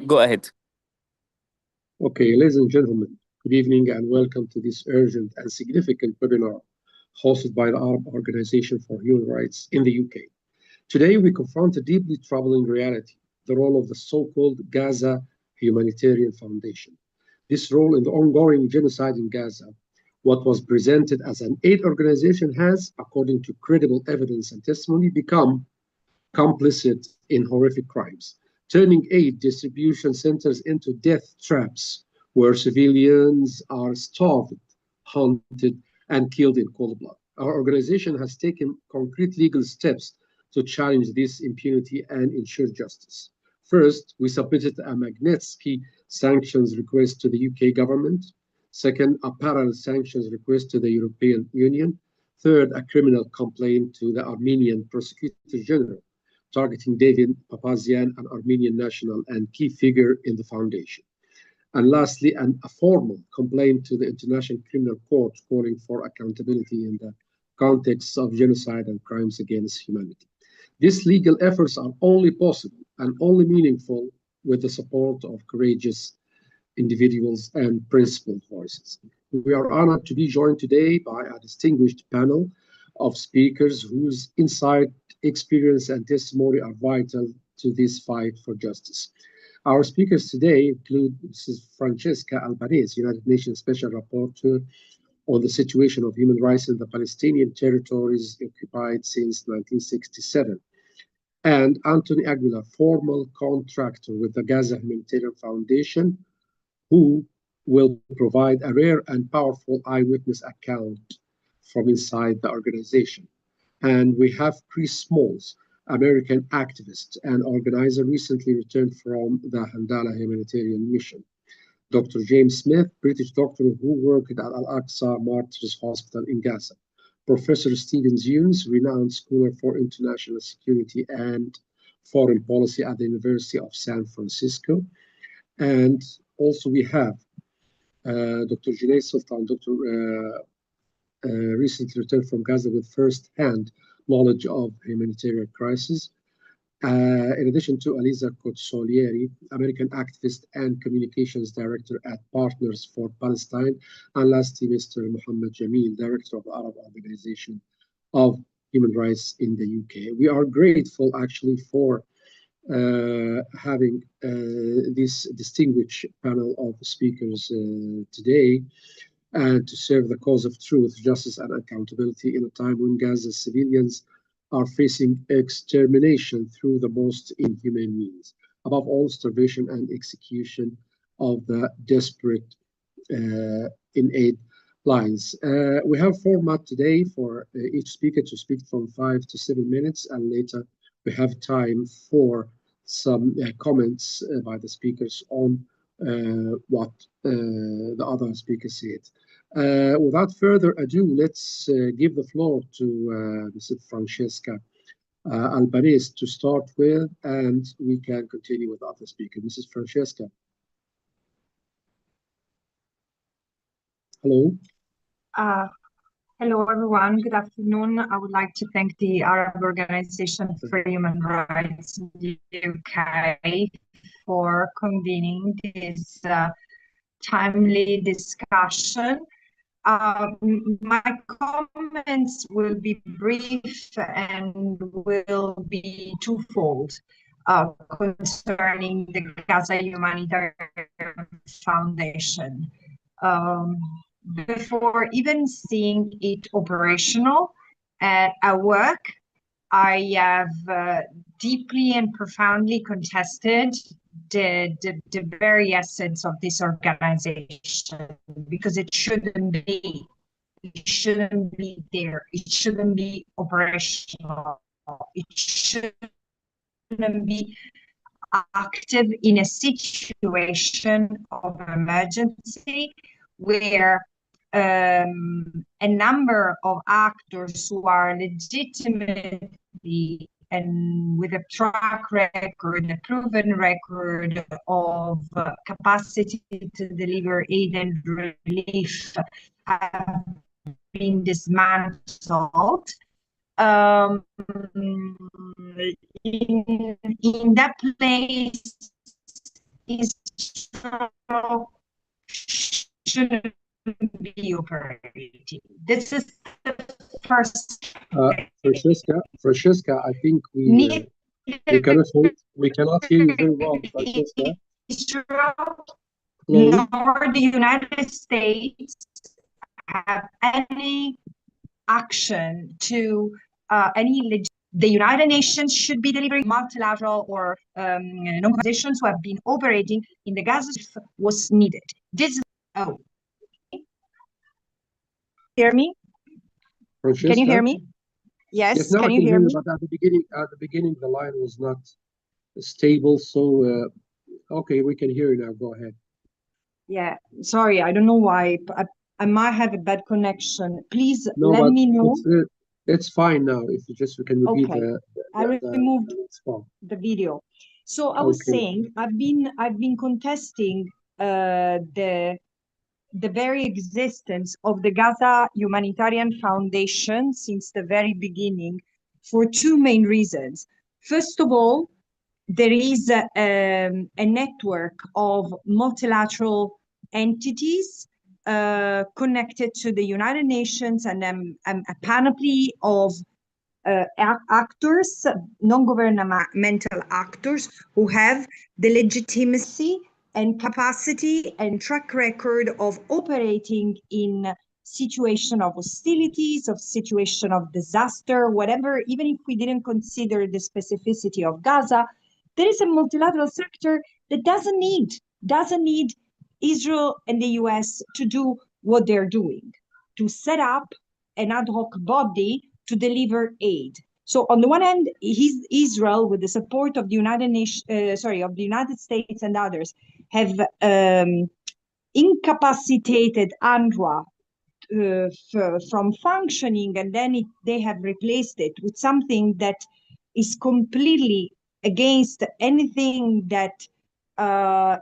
Go ahead. Okay, ladies and gentlemen, good evening and welcome to this urgent and significant webinar hosted by the Arab Organization for Human Rights in the UK. Today, we confront a deeply troubling reality, the role of the so-called Gaza Humanitarian Foundation. This role in the ongoing genocide in Gaza, what was presented as an aid organization has, according to credible evidence and testimony, become complicit in horrific crimes, turning aid distribution centers into death traps where civilians are starved, hunted, and killed in cold blood. Our organization has taken concrete legal steps to challenge this impunity and ensure justice. First, we submitted a Magnitsky sanctions request to the UK government. Second, a parallel sanctions request to the European Union. Third, a criminal complaint to the Armenian Prosecutor General, targeting David Papazian, an Armenian national and key figure in the foundation. And lastly, a formal complaint to the International Criminal Court calling for accountability in the context of genocide and crimes against humanity. These legal efforts are only possible and only meaningful with the support of courageous individuals and principled voices. We are honored to be joined today by a distinguished panel of speakers whose insight, experience, and testimony are vital to this fight for justice. Our speakers today include Mrs. Francesca Albanese, United Nations Special Rapporteur on the situation of human rights in the Palestinian territories occupied since 1967, and Anthony Aguilar, former contractor with the Gaza Humanitarian Foundation, who will provide a rare and powerful eyewitness account from inside the organization. And we have Chris Smalls, American activist and organizer, recently returned from the Handala humanitarian mission. Dr. James Smith, British doctor who worked at Al-Aqsa Martyrs Hospital in Gaza. Professor Stephen Zunes, renowned scholar for international security and foreign policy at the University of San Francisco. And also we have Dr. Junaid Sultan, recently returned from Gaza with first-hand knowledge of humanitarian crisis. In addition to Aliza Kotsolieri, American activist and communications director at Partners for Palestine, and lastly, Mr. Mohammed Jamil, director of the Arab Organization of Human Rights in the UK. We are grateful actually for having this distinguished panel of speakers today, and to serve the cause of truth, justice, and accountability in a time when Gaza's civilians are facing extermination through the most inhumane means. Above all, starvation and execution of the desperate in aid lines. We have a format today for each speaker to speak from 5 to 7 minutes, and later we have time for some comments by the speakers on what the other speakers said. Without further ado, let's give the floor to Mrs. Francesca Albanese to start with, and we can continue with the other speaker. Mrs. Francesca. Hello. Hello, everyone. Good afternoon. I would like to thank the Arab Organization for Human Rights in the UK for convening this timely discussion. My comments will be brief and will be twofold concerning the Gaza Humanitarian Foundation. Before even seeing it operational at work, I have deeply and profoundly contested the very essence of this organization, because it shouldn't be there. It shouldn't be operational. It shouldn't be active in a situation of emergency where a number of actors who are legitimately and with a track record, a proven record of capacity to deliver aid and relief have been dismantled. In that place, Israel shouldn't be operating. This is the first Francesca, I think we cannot hear you very well, Francesca. Israel Hello? nor the United States have any action to the United Nations should be delivering multilateral or non-organizations who have been operating in the Gaza was needed. This hear me? Francesca? Can you hear me? Yes, now can I you hear me? But at the beginning the line was not stable, so okay, we can hear you now. Go ahead. Yeah, sorry, I don't know why. I might have a bad connection. Please let me know. It's fine now. If we can repeat. Okay, I removed the video. So I was saying I've been contesting the very existence of the Gaza Humanitarian Foundation since the very beginning for two main reasons. First of all, there is a network of multilateral entities connected to the United Nations and a panoply of actors, non-governmental actors who have the legitimacy and capacity and track record of operating in situation of hostilities, of situation of disaster, whatever. Even if we didn't consider the specificity of Gaza, there is a multilateral sector that doesn't need Israel and the US to do what they're doing, to set up an ad hoc body to deliver aid. So on the one hand, Israel, with the support of the of the United States and others, have incapacitated UNRWA from functioning, and then they have replaced it with something that is completely against anything that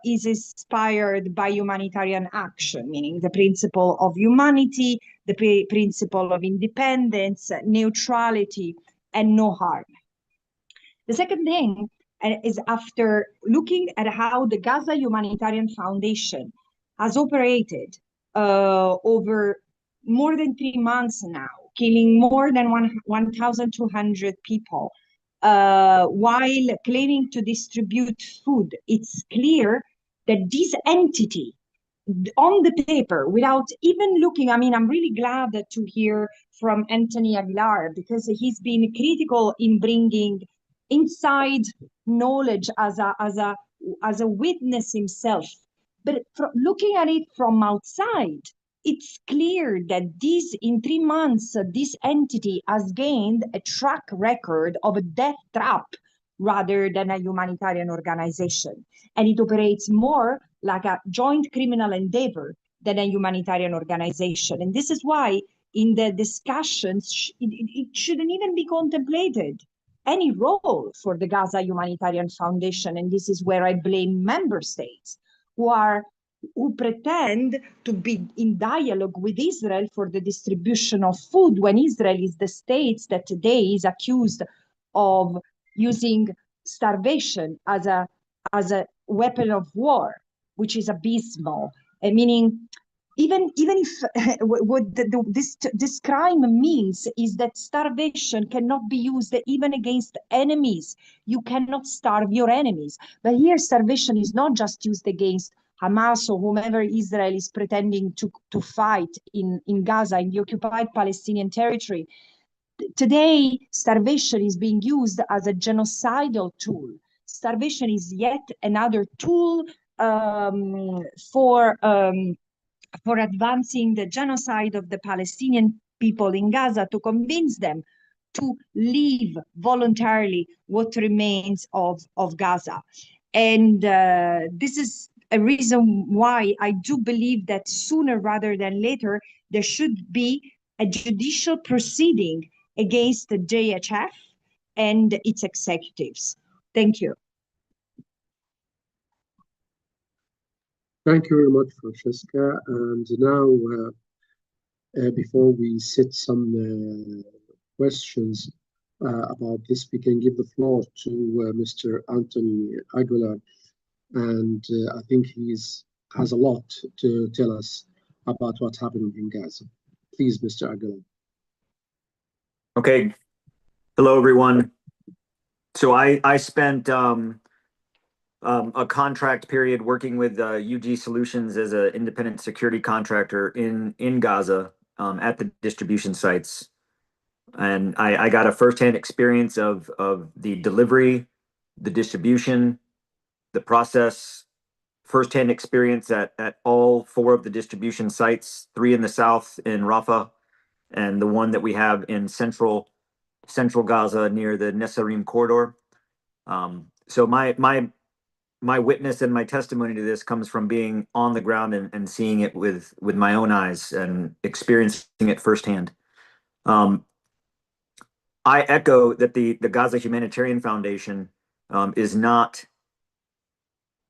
is inspired by humanitarian action, meaning the principle of humanity, the principle of independence, neutrality, and no harm. The second thing is, after looking at how the Gaza Humanitarian Foundation has operated over more than 3 months now, killing more than 1,200 people, while claiming to distribute food, it's clear that this entity, on the paper, without even looking, I mean, I'm really glad to hear from Anthony Aguilar, because he's been critical in bringing inside knowledge as a witness himself. But looking at it from outside, it's clear that in 3 months, this entity has gained a track record of a death trap rather than a humanitarian organization. And it operates more like a joint criminal endeavor than a humanitarian organization. And this is why in the discussions, it shouldn't even be contemplated any role for the Gaza Humanitarian Foundation. And this is where I blame member states who pretend to be in dialogue with Israel for the distribution of food, when Israel is the state that today is accused of using starvation as a weapon of war, which is abysmal. Meaning, even if what this crime means is that starvation cannot be used even against enemies. You cannot starve your enemies. But here, starvation is not just used against Hamas or whomever Israel is pretending to fight in Gaza, in the occupied Palestinian territory. Today, starvation is being used as a genocidal tool. Starvation is yet another tool for advancing the genocide of the Palestinian people in Gaza, to convince them to leave voluntarily what remains of Gaza. And this is a reason why I do believe that sooner rather than later, there should be a judicial proceeding against the JHF and its executives. Thank you. Thank you very much, Francesca. And now, before we set some questions about this, we can give the floor to Mr. Anthony Aguilar. and I think has a lot to tell us about what's happening in Gaza. Please, Mr. Aguilar. Okay. Hello, everyone. So I spent a contract period working with UG Solutions as an independent security contractor in Gaza at the distribution sites. And I got a firsthand experience of the delivery, the distribution, the process, firsthand experience at all 4 of the distribution sites, 3 in the south in Rafah, and the one that we have in central Gaza near the Nesarim corridor. So my witness and my testimony to this comes from being on the ground and seeing it with my own eyes and experiencing it firsthand. I echo that the Gaza Humanitarian Foundation is not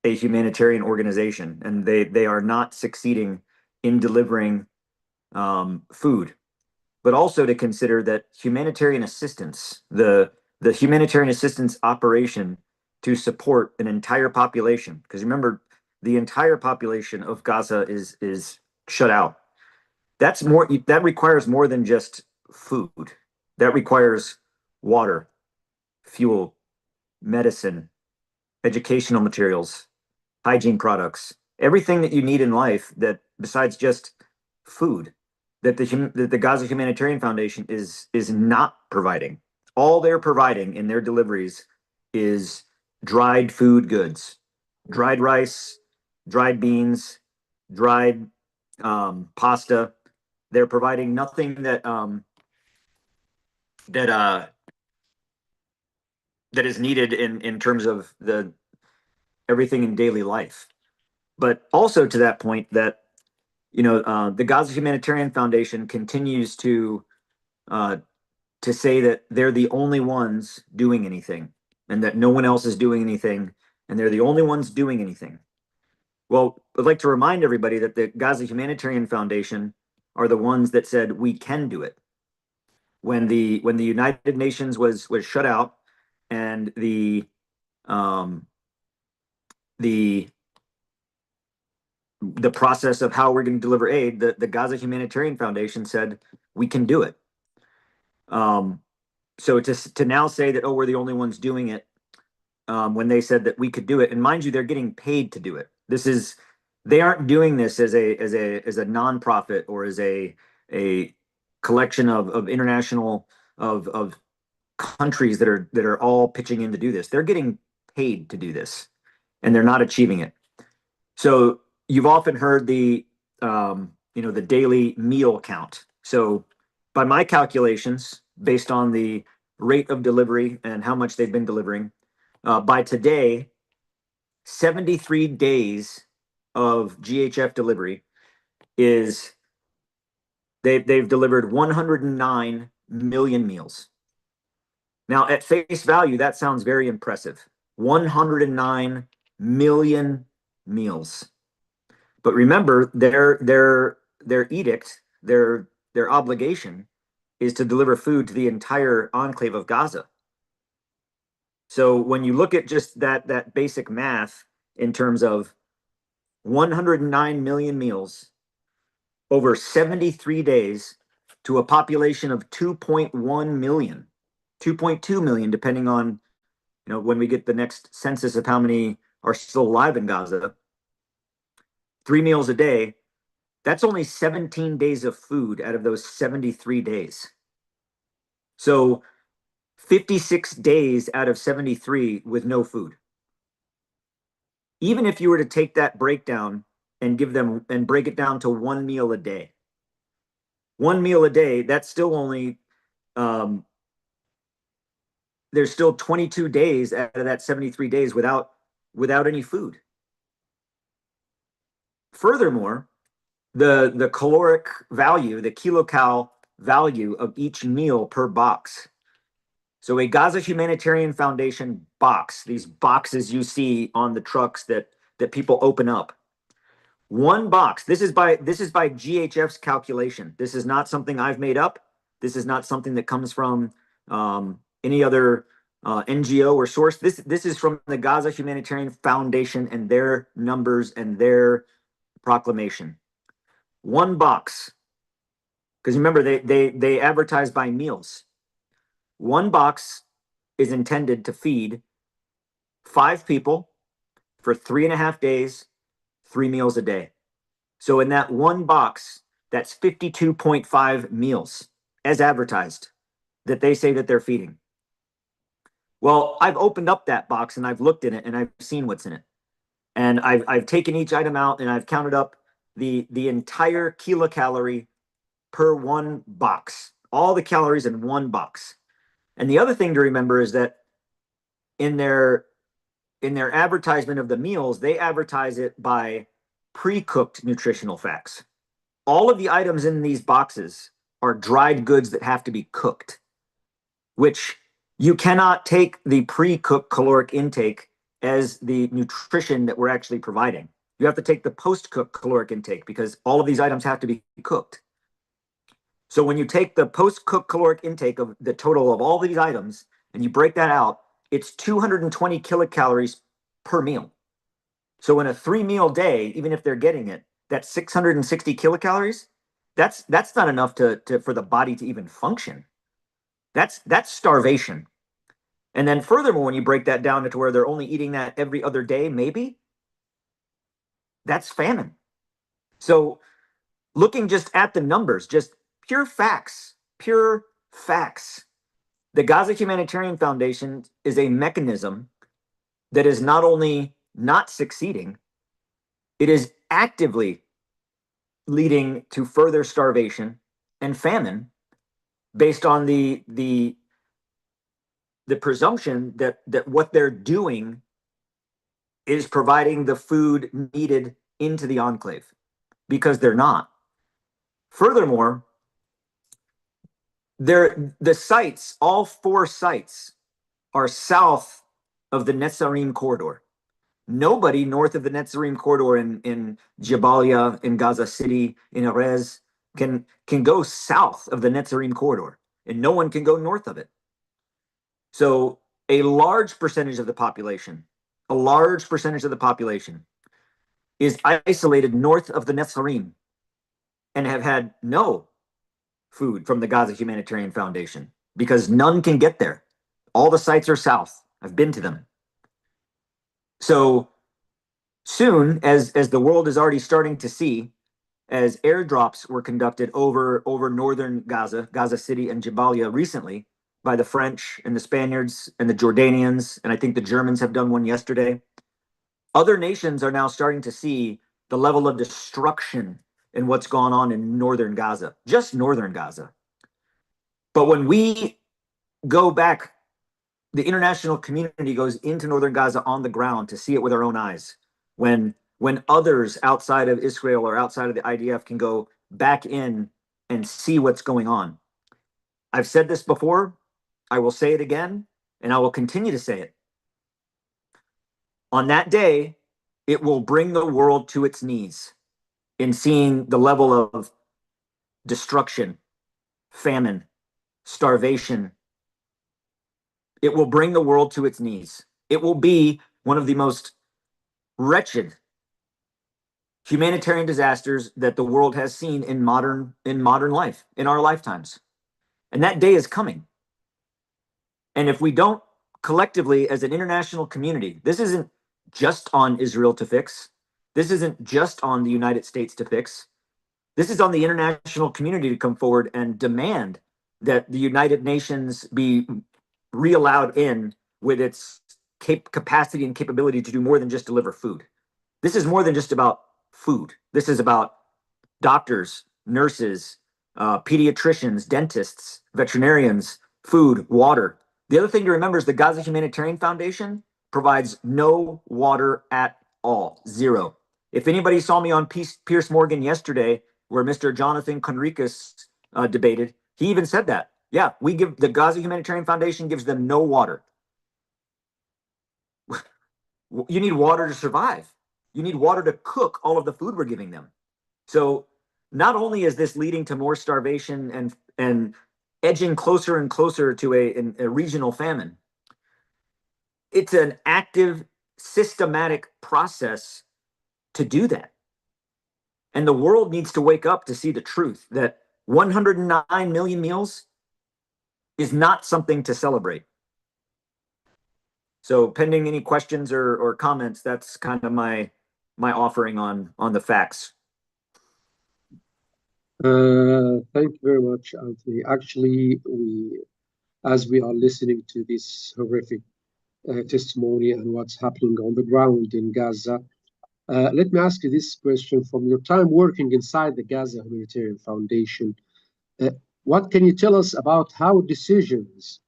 a humanitarian organization, and they are not succeeding in delivering food, but also to consider that humanitarian assistance, the humanitarian assistance operation to support an entire population, because remember, the entire population of Gaza is shut out. That requires more than just food. That requires water, fuel, medicine, educational materials, hygiene products, everything that you need in life that besides just food, that the Gaza Humanitarian Foundation is not providing. All they're providing in their deliveries is dried food goods, dried rice, dried beans, dried pasta. They're providing nothing that is needed in terms of everything in daily life. But also to that point that the Gaza Humanitarian Foundation continues to say that they're the only ones doing anything and that no one else is doing anything and they're the only ones doing anything. Well, I'd like to remind everybody that the Gaza Humanitarian Foundation are the ones that said we can do it. When the United Nations was shut out and the process of how we're going to deliver aid, the Gaza Humanitarian Foundation said we can do it. So to now say that, oh, we're the only ones doing it, when they said that we could do it, and mind you, they're getting paid to do it. They aren't doing this as a nonprofit or as a collection of international of countries that are all pitching in to do this. They're getting paid to do this, and they're not achieving it. So you've often heard the daily meal count. So by my calculations, based on the rate of delivery and how much they've been delivering, by today, 73 days of GHF delivery is they've delivered 109 million meals. Now, at face value, that sounds very impressive. 109 million meals. But remember, their edict, their obligation is to deliver food to the entire enclave of Gaza. So when you look at just that basic math in terms of 109 million meals over 73 days to a population of 2.1 million, 2.2 million, depending on when we get the next census of how many are still alive in Gaza, 3 meals a day, that's only 17 days of food out of those 73 days. So 56 days out of 73 with no food. Even if you were to take that breakdown and break it down to 1 meal a day. 1 meal a day, that's still only, there's still 22 days out of that 73 days without any food. Furthermore, the caloric value, the kilocal value of each meal per box. So a Gaza Humanitarian Foundation box, these boxes you see on the trucks that people open up. One box, this is by GHF's calculation. This is not something I've made up. This is not something that comes from any other NGO or source. This is from the Gaza Humanitarian Foundation and their numbers and their proclamation. One box, because remember they advertise by meals. One box is intended to feed 5 people for 3.5 days, 3 meals a day. So in that one box, that's 52.5 meals as advertised that they say that they're feeding. Well, I've opened up that box and I've looked in it and I've seen what's in it. And I've taken each item out and I've counted up the entire kilocalorie per one box, all the calories in one box. And the other thing to remember is that in their advertisement of the meals, they advertise it by pre-cooked nutritional facts. All of the items in these boxes are dried goods that have to be cooked, which you cannot take the pre-cooked caloric intake as the nutrition that we're actually providing. You have to take the post-cooked caloric intake because all of these items have to be cooked. So when you take the post-cooked caloric intake of the total of all these items and you break that out, it's 220 kilocalories per meal. So in a 3-meal day, even if they're getting it, that's 660 kilocalories. That's not enough for the body to even function. That's starvation. And then furthermore, when you break that down to where they're only eating that every other day, maybe, that's famine. So looking just at the numbers, just pure facts. The Gaza Humanitarian Foundation is a mechanism that is not only not succeeding, it is actively leading to further starvation and famine based on the presumption that what they're doing is providing the food needed into the enclave, because they're not. Furthermore, the sites, all 4 sites, are south of the Netzarim corridor. Nobody north of the Netzarim corridor in Jabalia, in Gaza City, in Erez, can go south of the Netzarim corridor, and no one can go north of it. So a large percentage of the population is isolated north of the Netzarim and have had no food from the Gaza Humanitarian Foundation because none can get there. All the sites are south. I've been to them. So soon, as the world is already starting to see, as airdrops were conducted over northern Gaza City and Jabalia recently by the French and the Spaniards and the Jordanians, and I think the Germans have done one yesterday, other nations are now starting to see the level of destruction in what's gone on in northern Gaza, just northern Gaza. But when we go back, the international community goes into northern Gaza on the ground to see it with our own eyes. When others outside of Israel or outside of the IDF can go back in and see what's going on. I've said this before, I will say it again, and I will continue to say it. On that day, it will bring the world to its knees in seeing the level of destruction, famine, starvation. It will bring the world to its knees. It will be one of the most wretched humanitarian disasters that the world has seen in modern life, in our lifetimes. And that day is coming. And if we don't collectively, as an international community, this isn't just on Israel to fix. This isn't just on the United States to fix. This is on the international community to come forward and demand that the United Nations be re-allowed in with its capacity and capability to do more than just deliver food. This is more than just about food. This is about doctors, nurses, pediatricians, dentists, veterinarians, food, water. The other thing to remember is the Gaza Humanitarian Foundation provides no water at all, 0. If anybody saw me on Piers Morgan yesterday, where Mr. Jonathan Conricus debated, he even said that. Yeah, we give the Gaza Humanitarian Foundation gives them no water. You need water to survive. You need water to cook all of the food we're giving them. So not only is this leading to more starvation and edging closer and closer to a regional famine, it's an active, systematic process to do that. And the world needs to wake up to see the truth that 109 million meals is not something to celebrate. So pending any questions or comments, that's kind of my offering on the facts. Thank you very much, Anthony. Actually, as we are listening to this horrific testimony and what's happening on the ground in Gaza, let me ask you this question. From your time working inside the Gaza Humanitarian Foundation, what can you tell us about how decisions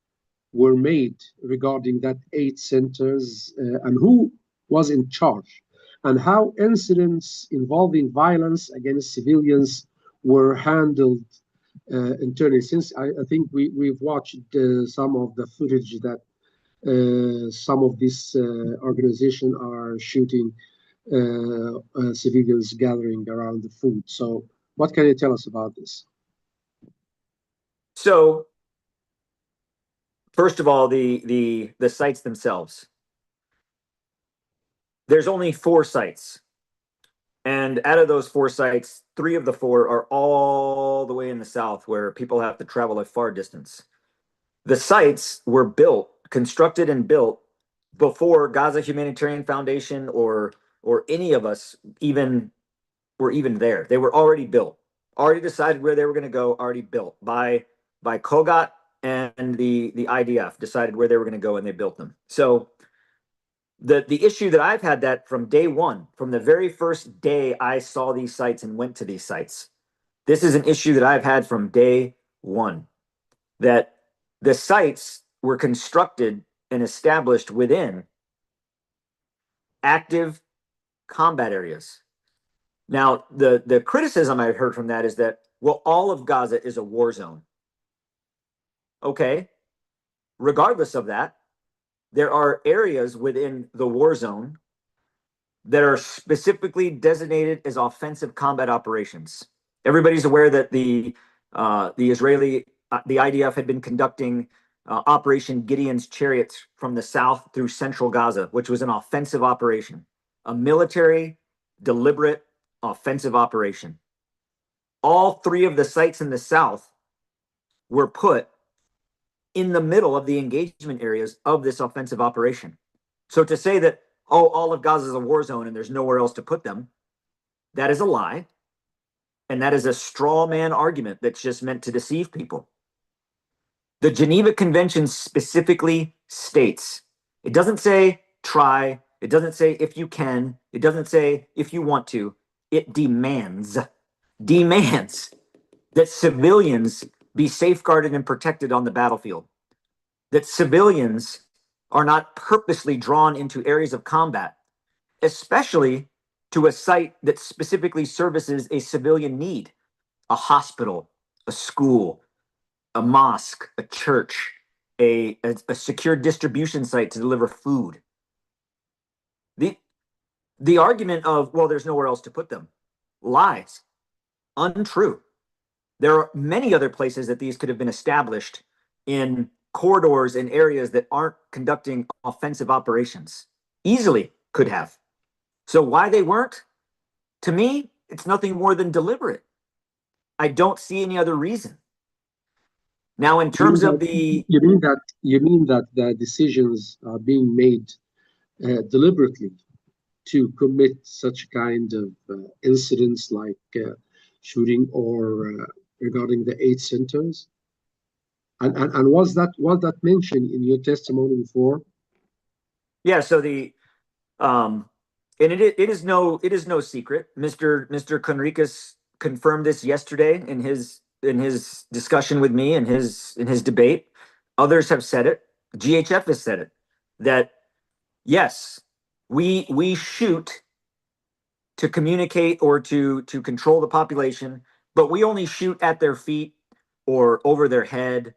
were made regarding that 8 centers and who was in charge, and how incidents involving violence against civilians were handled internally? Since I think we've watched some of the footage that some of these organizations are shooting civilians gathering around the food. So what can you tell us about this? So first of all, the sites themselves. There's only 4 sites. And out of those 4 sites, 3 of the 4 are all the way in the south where people have to travel a far distance. The sites were constructed and built before Gaza Humanitarian Foundation or any of us were even there. They were already built, already decided where they were going to go, already built by Kogat, and the IDF decided where they were going to go and they built them. So the issue that I've had that from day one, from the very first day I saw these sites and went to these sites, this is an issue that I've had from day one, that the sites were constructed and established within active combat areas. Now, the criticism I've heard from that is that, well, all of Gaza is a war zone. Okay, regardless of that, there are areas within the war zone that are specifically designated as offensive combat operations. Everybody's aware that the IDF had been conducting Operation Gideon's Chariots from the south through central Gaza, which was an offensive operation, a military, deliberate offensive operation. All 3 of the sites in the south were put in the middle of the engagement areas of this offensive operation. So to say that, oh, all of Gaza is a war zone and there's nowhere else to put them, that is a lie. And that is a straw man argument that's just meant to deceive people. The Geneva Convention specifically states, it doesn't say try, it doesn't say if you can, it doesn't say if you want to, it demands that civilians be safeguarded and protected on the battlefield, that civilians are not purposely drawn into areas of combat, especially to a site that specifically services a civilian need, a hospital, a school, a mosque, a church, a secure distribution site to deliver food. The argument of, well, there's nowhere else to put them, lies, untrue. There are many other places that these could have been established in corridors and areas that aren't conducting offensive operations. Easily could have. So why they weren't? To me, it's nothing more than deliberate. I don't see any other reason. Now, in terms of the... You mean that the decisions are being made deliberately to commit such kind of incidents like shooting or regarding the 8 centers? And was that mentioned in your testimony before? Yeah, so and it is no secret. Mr. Conricus confirmed this yesterday in his discussion with me in his debate. Others have said it. GHF has said it, that yes, we shoot to communicate or to control the population, but we only shoot at their feet or over their head,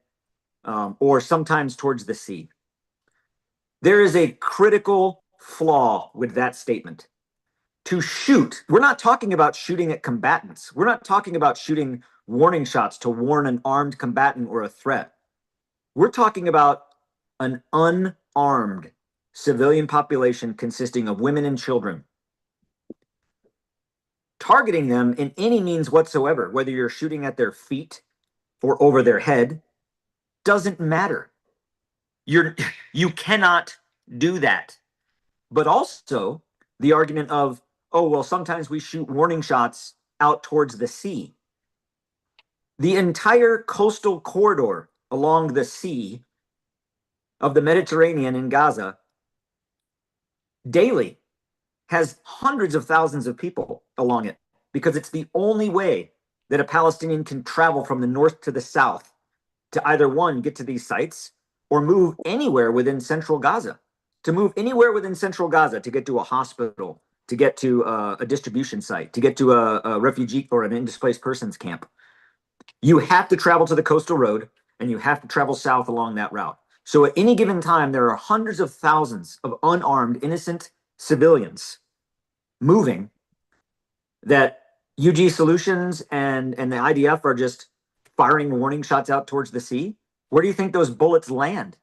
or sometimes towards the sea. There is a critical flaw with that statement. To shoot, we're not talking about shooting at combatants. We're not talking about shooting warning shots to warn an armed combatant or a threat. We're talking about an unarmed civilian population consisting of women and children. Targeting them in any means whatsoever, whether you're shooting at their feet or over their head, doesn't matter. You cannot do that. But also the argument of, oh, well, sometimes we shoot warning shots out towards the sea. The entire coastal corridor along the sea of the Mediterranean in Gaza daily has hundreds of thousands of people along it because it's the only way that a Palestinian can travel from the north to the south to either one, get to these sites or move anywhere within central Gaza. To move anywhere within central Gaza, to get to a hospital, to get to a distribution site, to get to a refugee or an displaced persons camp. You have to travel to the coastal road and you have to travel south along that route. So at any given time, there are hundreds of thousands of unarmed, innocent civilians moving that UG Solutions and the IDF are just firing warning shots out towards the sea. Where do you think those bullets land?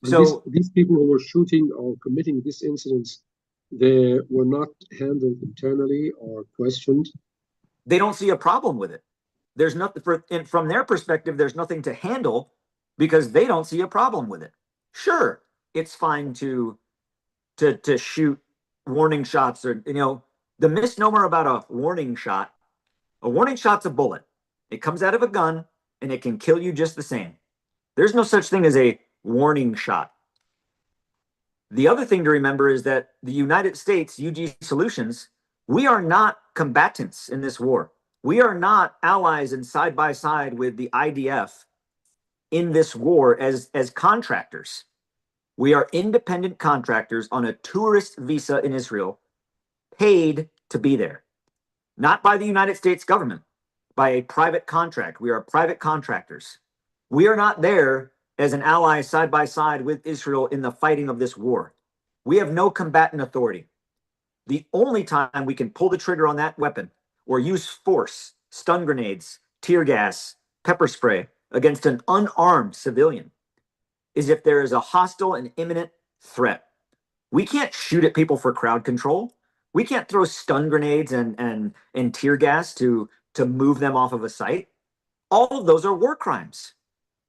And So these people who were shooting or committing these incidents, they were not handled internally or questioned. They don't see a problem with it. There's nothing from their perspective, there's nothing to handle because they don't see a problem with it. Sure, it's fine to shoot warning shots or, the misnomer about a warning shot's a bullet. It comes out of a gun and it can kill you just the same. There's no such thing as a warning shot. The other thing to remember is that the United States, UG Solutions, we are not combatants in this war. We are not allies and side by side with the IDF in this war as contractors. We are independent contractors on a tourist visa in Israel, paid to be there. Not by the United States government, by a private contract. We are private contractors. We are not there as an ally side by side with Israel in the fighting of this war. We have no combatant authority. The only time we can pull the trigger on that weapon or use force, stun grenades, tear gas, pepper spray against an unarmed civilian is if there is a hostile and imminent threat. We can't shoot at people for crowd control. We can't throw stun grenades and tear gas to move them off of a site. All of those are war crimes.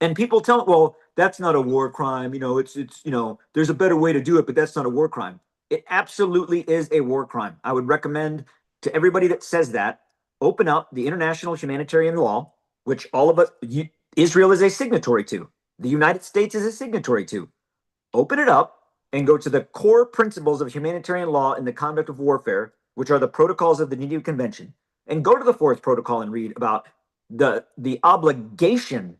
And people tell, well, that's not a war crime. There's a better way to do it, but that's not a war crime. It absolutely is a war crime. I would recommend to everybody that says that, open up the international humanitarian law, which all of us, Israel is a signatory to. The United States is a signatory to. Open it up and go to the core principles of humanitarian law in the conduct of warfare, which are the protocols of the Geneva Convention, and go to the fourth protocol and read about the obligation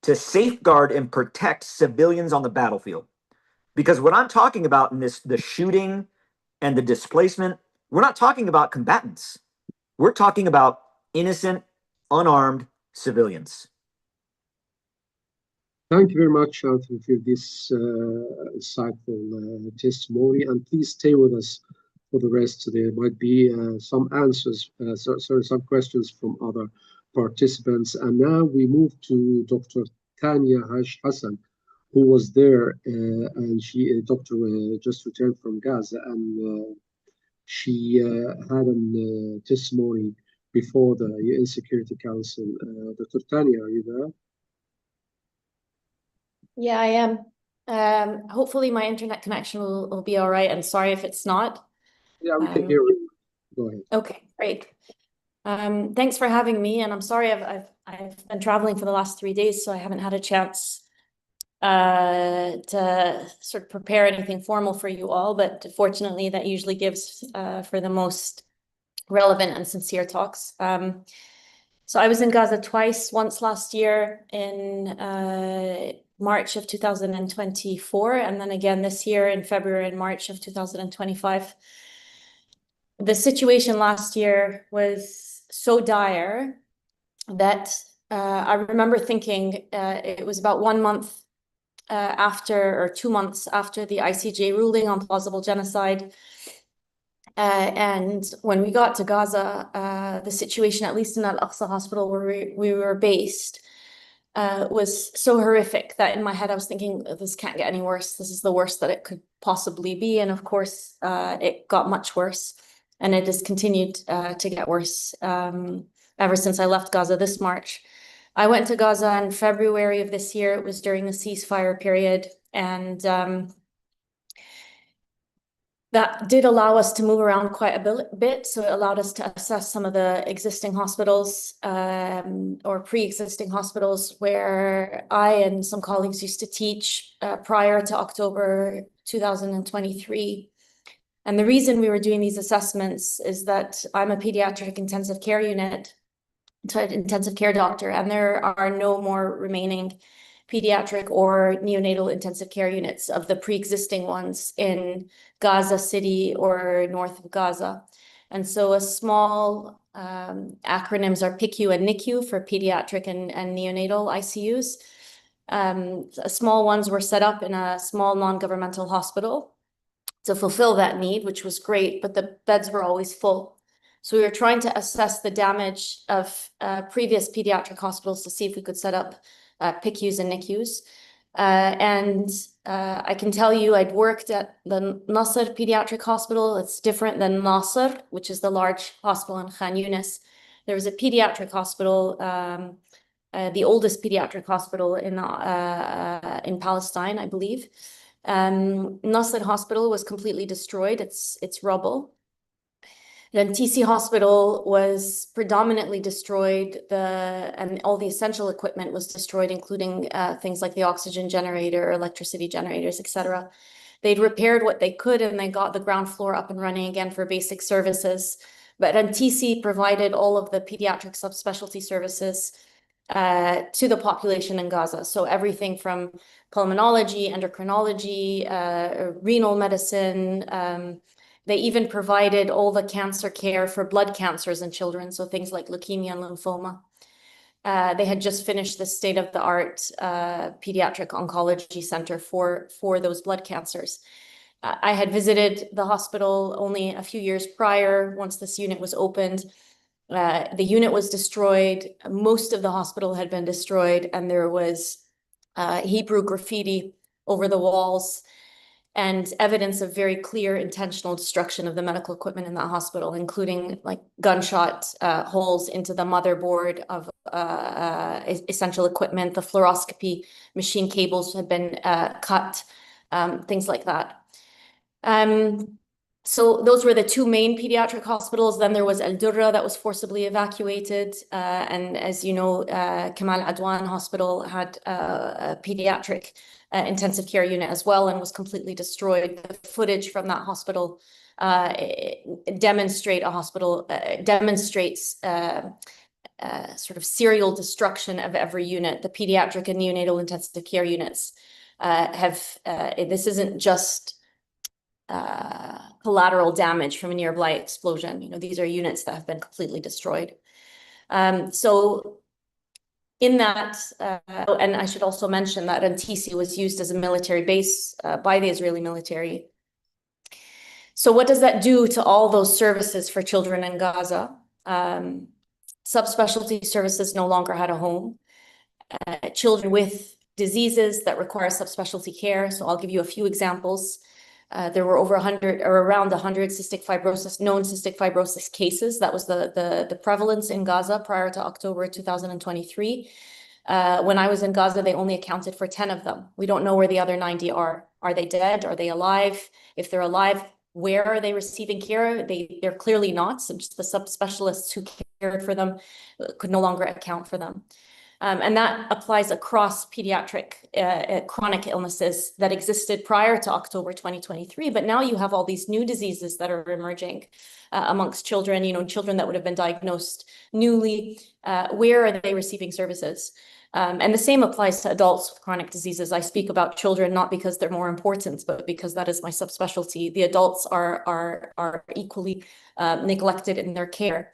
to safeguard and protect civilians on the battlefield. Because what I'm talking about in the shooting and the displacement, we're not talking about combatants. We're talking about innocent, unarmed civilians. Thank you very much, Anthony, for this insightful testimony. And please stay with us for the rest. There might be some answers, some questions from other participants. And now we move to Dr. Tanya Hassan, who was there, and doctor just returned from Gaza, and she had a testimony before the UN Security Council. Dr. Tanya, are you there? Yeah, I am. Hopefully my internet connection will be all right. I'm sorry if it's not. Yeah, we can hear you. Go ahead. Okay, great. Thanks for having me, and I'm sorry I've been traveling for the last 3 days, so I haven't had a chance to sort of prepare anything formal for you all, but fortunately that usually gives for the most relevant and sincere talks. So I was in Gaza twice, once last year in March of 2024, and then again this year in February and March of 2025. The situation last year was so dire that I remember thinking it was about 1 month after, or 2 months after the ICJ ruling on plausible genocide. And when we got to Gaza, the situation, at least in Al-Aqsa Hospital where we were based, was so horrific that in my head I was thinking, this can't get any worse. This is the worst that it could possibly be. And of course, it got much worse, and it has continued to get worse ever since I left Gaza this March. I went to Gaza in February of this year. It was during the ceasefire period, and that did allow us to move around quite a bit. So it allowed us to assess some of the existing hospitals or pre-existing hospitals where I and some colleagues used to teach prior to October 2023. And the reason we were doing these assessments is that I'm a pediatric intensive care doctor, and there are no more remaining pediatric or neonatal intensive care units of the pre-existing ones in Gaza City or north of Gaza. And so a small acronyms are PICU and NICU for pediatric and neonatal ICUs. Small ones were set up in a small non-governmental hospital to fulfill that need, which was great, but the beds were always full. So we were trying to assess the damage of previous pediatric hospitals to see if we could set up PICUs and NICUs. I can tell you I'd worked at the Nasser Pediatric Hospital. It's different than Nasser, which is the large hospital in Khan Yunis. There was a pediatric hospital, the oldest pediatric hospital in Palestine, I believe. Nasser Hospital was completely destroyed. It's rubble. The TC Hospital was predominantly destroyed, and all the essential equipment was destroyed, including things like the oxygen generator, electricity generators, etc. They'd repaired what they could, and they got the ground floor up and running again for basic services. But TC provided all of the pediatric subspecialty services to the population in Gaza. So everything from pulmonology, endocrinology, renal medicine. They even provided all the cancer care for blood cancers in children, so things like leukemia and lymphoma. They had just finished the state-of-the-art pediatric oncology center for those blood cancers. I had visited the hospital only a few years prior, once this unit was opened. The unit was destroyed. Most of the hospital had been destroyed, and there was Hebrew graffiti over the walls and evidence of very clear intentional destruction of the medical equipment in that hospital, including like gunshot holes into the motherboard of essential equipment. The fluoroscopy machine cables had been cut, things like that. So those were the two main pediatric hospitals. Then there was Al Durra that was forcibly evacuated. And as you know, Kamal Adwan Hospital had a pediatric intensive care unit as well, and was completely destroyed. The footage from that hospital demonstrates sort of serial destruction of every unit. The pediatric and neonatal intensive care units this isn't just collateral damage from a nearby explosion. You know, these are units that have been completely destroyed. So in that, and I should also mention that Antisi was used as a military base by the Israeli military. So what does that do to all those services for children in Gaza? Subspecialty services no longer had a home. Children with diseases that require subspecialty care. So I'll give you a few examples. There were over 100 or around 100 known cystic fibrosis cases. That was the prevalence in Gaza prior to October 2023. When I was in Gaza, they only accounted for 10 of them. We don't know where the other 90 are. Are they dead? Are they alive? If they're alive, where are they receiving care? They're clearly not. So just the subspecialists who cared for them could no longer account for them. And that applies across pediatric chronic illnesses that existed prior to October 2023. But now you have all these new diseases that are emerging amongst children, you know, children that would have been diagnosed newly. Where are they receiving services? And the same applies to adults with chronic diseases. I speak about children not because they're more important, but because that is my subspecialty. The adults are equally neglected in their care.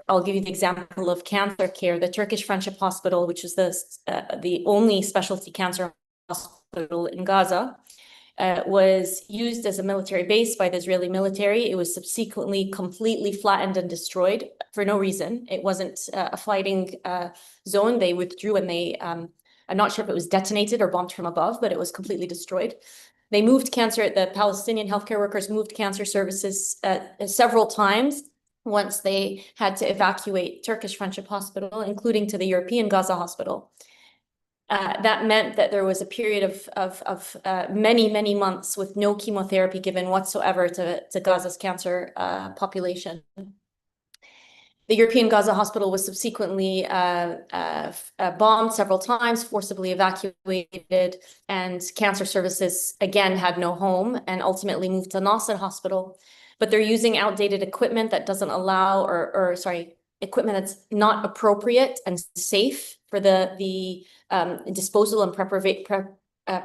I'll give you the example of cancer care. The Turkish Friendship Hospital, which is the only specialty cancer hospital in Gaza, was used as a military base by the Israeli military. It was subsequently completely flattened and destroyed for no reason. It wasn't a fighting zone. They withdrew and they, I'm not sure if it was detonated or bombed from above, but it was completely destroyed. They moved cancer, the Palestinian healthcare workers moved cancer services several times once they had to evacuate Turkish Friendship Hospital, including to the European Gaza Hospital. That meant that there was a period of many months with no chemotherapy given whatsoever to Gaza's cancer population. The European Gaza Hospital was subsequently bombed several times, forcibly evacuated, and cancer services again had no home and ultimately moved to Nasser Hospital. But they're using outdated equipment that doesn't allow, equipment that's not appropriate and safe for the disposal and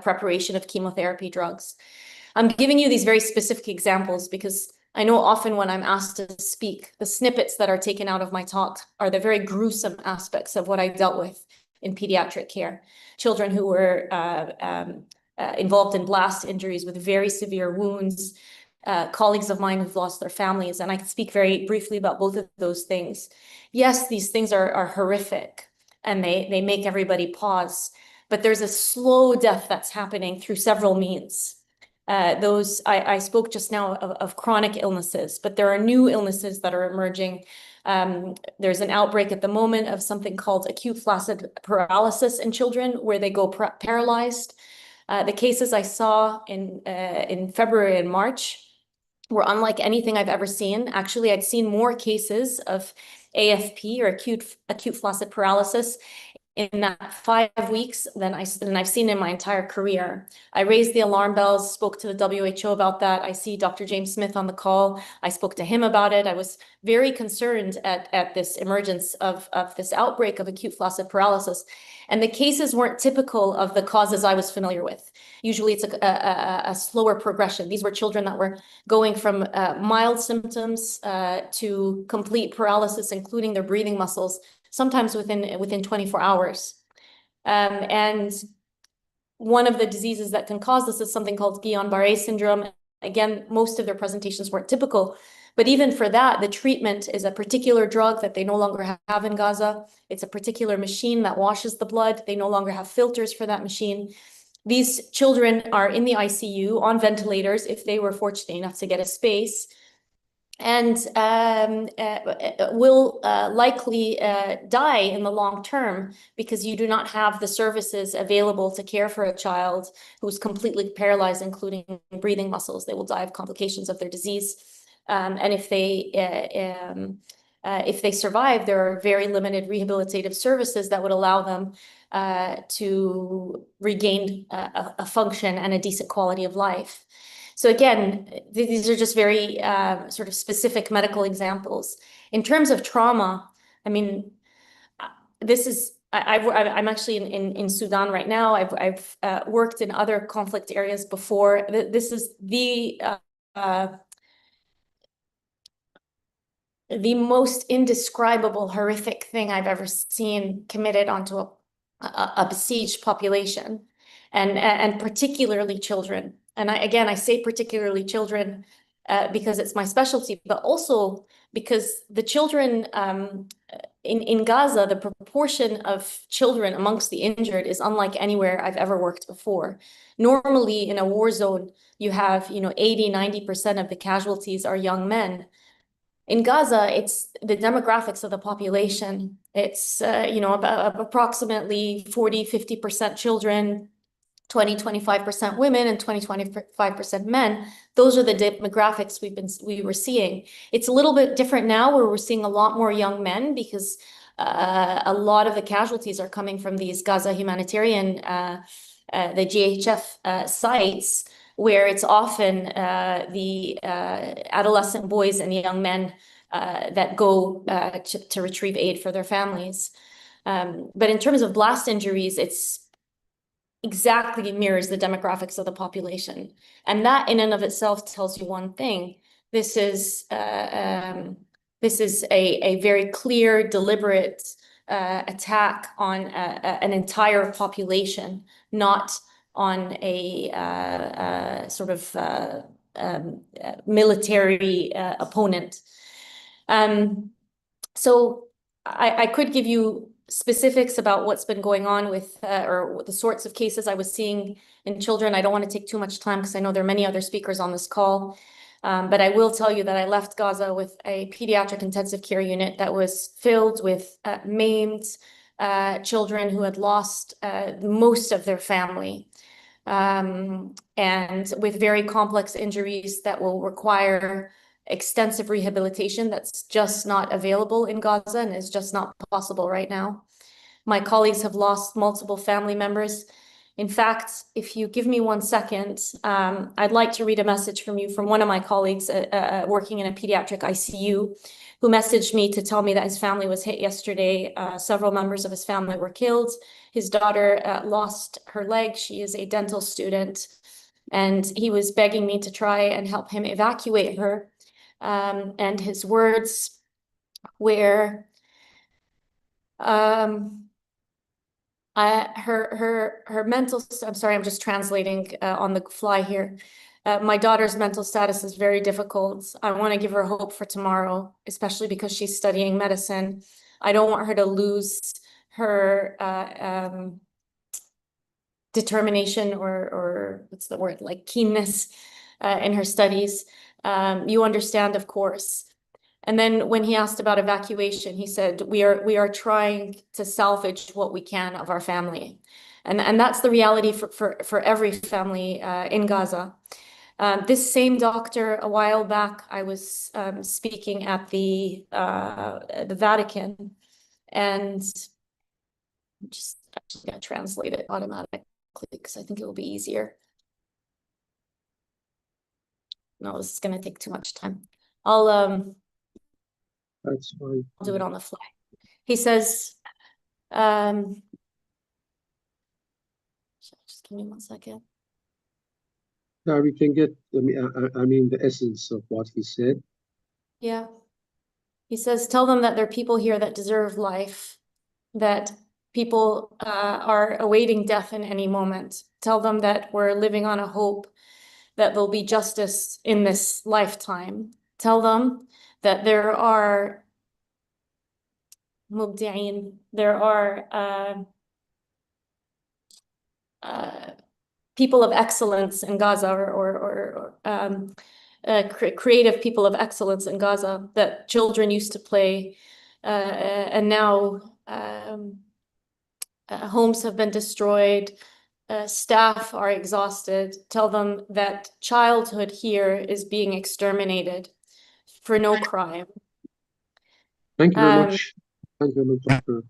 preparation of chemotherapy drugs. I'm giving you these very specific examples because I know often when I'm asked to speak, the snippets that are taken out of my talk are the very gruesome aspects of what I dealt with in pediatric care. Children who were involved in blast injuries with very severe wounds, colleagues of mine who've lost their families, and I can speak very briefly about both of those things. Yes, these things are horrific and they make everybody pause, but there's a slow death that's happening through several means. I spoke just now of chronic illnesses, but there are new illnesses that are emerging. There's an outbreak at the moment of something called acute flaccid paralysis in children where they go paralyzed. The cases I saw in February and March were unlike anything I've ever seen. Actually, I'd seen more cases of AFP or acute flaccid paralysis in that 5 weeks than I've seen in my entire career. I raised the alarm bells, spoke to the WHO about that. I see Dr. James Smith on the call. I spoke to him about it. I was very concerned at this emergence of this outbreak of acute flaccid paralysis. And the cases weren't typical of the causes I was familiar with. Usually it's a slower progression. These were children that were going from mild symptoms to complete paralysis, including their breathing muscles, sometimes within 24 hours. And one of the diseases that can cause this is something called Guillain-Barré syndrome. Again, most of their presentations weren't typical, but even for that, the treatment is a particular drug that they no longer have in Gaza. It's a particular machine that washes the blood. They no longer have filters for that machine. These children are in the ICU on ventilators if they were fortunate enough to get a space, and will likely die in the long term because you do not have the services available to care for a child who's completely paralyzed, including breathing muscles. They will die of complications of their disease. And if they survive, there are very limited rehabilitative services that would allow them to regain a function and a decent quality of life. So again, these are just very sort of specific medical examples. In terms of trauma, I mean, this is, I'm actually in Sudan right now. I've worked in other conflict areas before. This is the most indescribable, horrific thing I've ever seen committed onto a besieged population, and particularly children. And I say particularly children because it's my specialty, but also because the children in Gaza, the proportion of children amongst the injured is unlike anywhere I've ever worked before. Normally in a war zone, you have 80–90% of the casualties are young men. In Gaza, it's the demographics of the population. It's about approximately 40–50% children, 20–25% women, and 20–25% men. Those are the demographics we were seeing. It's a little bit different now, where we're seeing a lot more young men because a lot of the casualties are coming from these Gaza Humanitarian, the GHF sites, where it's often the adolescent boys and young men that go to retrieve aid for their families. But in terms of blast injuries, it's exactly mirrors the demographics of the population. And that in and of itself tells you one thing. This is a very clear, deliberate attack on an entire population, not on a sort of military opponent. So I could give you specifics about what's been going on with or the sorts of cases I was seeing in children. I don't want to take too much time because I know there are many other speakers on this call. But I will tell you that I left Gaza with a pediatric intensive care unit that was filled with maimed children who had lost most of their family, and with very complex injuries that will require extensive rehabilitation that's just not available in Gaza and is just not possible right now. My colleagues have lost multiple family members. In fact, if you give me 1 second, I'd like to read a message from you from one of my colleagues working in a pediatric ICU, who messaged me to tell me that his family was hit yesterday. Several members of his family were killed. His daughter lost her leg. She is a dental student, and he was begging me to try and help him evacuate her. And his words were, her mental, I'm sorry, I'm just translating on the fly here. My daughter's mental status is very difficult. I want to give her hope for tomorrow, especially because she's studying medicine. I don't want her to lose her determination or what's the word, like keenness in her studies. You understand, of course. And then when he asked about evacuation, he said, we are trying to salvage what we can of our family. And that's the reality for every family in Gaza. This same doctor, a while back, I was speaking at the Vatican, and I'm just actually going to translate it automatically because I think it will be easier. No, this is going to take too much time. That's fine. I'll do it on the fly. He says, just give me 1 second. Now we can get, I mean, the essence of what he said. Yeah. He says, tell them that there are people here that deserve life, that people are awaiting death in any moment. Tell them that we're living on a hope that there'll be justice in this lifetime. Tell them that there are مبدعين, there are people of excellence in Gaza, or creative people of excellence in Gaza that children used to play, and now homes have been destroyed, staff are exhausted. Tell them that childhood here is being exterminated for no crime. Thank you very much. Thank you very much, Doctor.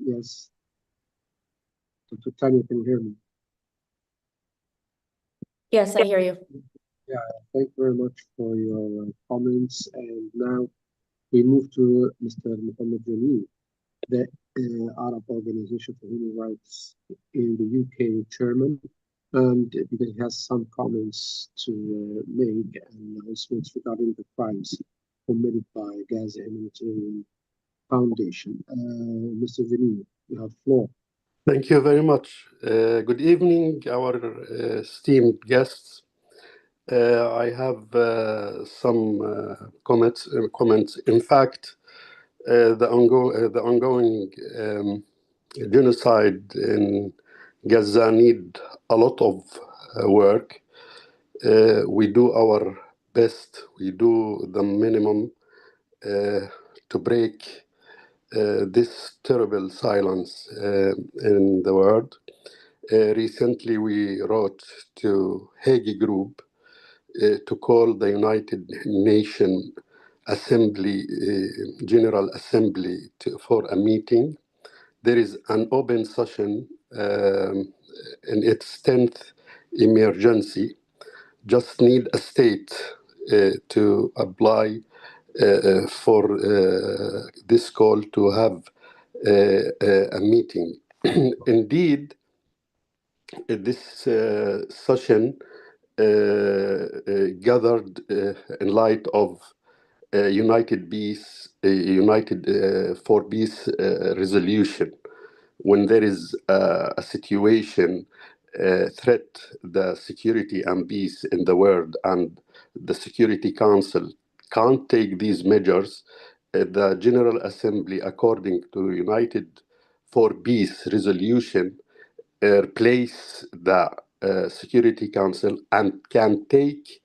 Yes. Dr. Tanya, can you hear me? Yes, I hear you. Yeah, thank you very much for your comments. And now we move to Mr. Mohammed Jamil, the Arab Organization for Human Rights in the UK chairman, and because he has some comments to make and announcements regarding the crimes committed by Gaza Humanitarian Foundation. Mr. Jamil, you have the floor. Thank you very much. Good evening, our esteemed guests. I have some comments. In fact, the ongoing genocide in Gaza need a lot of work. We do our best. We do the minimum to break this terrible silence in the world. Recently, we wrote to Hague Group to call the United Nations Assembly, General Assembly for a meeting. There is an open session in its 10th emergency. Just need a state to apply for this call to have a meeting. Indeed, this session gathered in light of United for Peace resolution, when there is a situation threat the security and peace in the world, and the Security Council can't take these measures, the General Assembly, according to United for Peace resolution, replace the Security Council and can take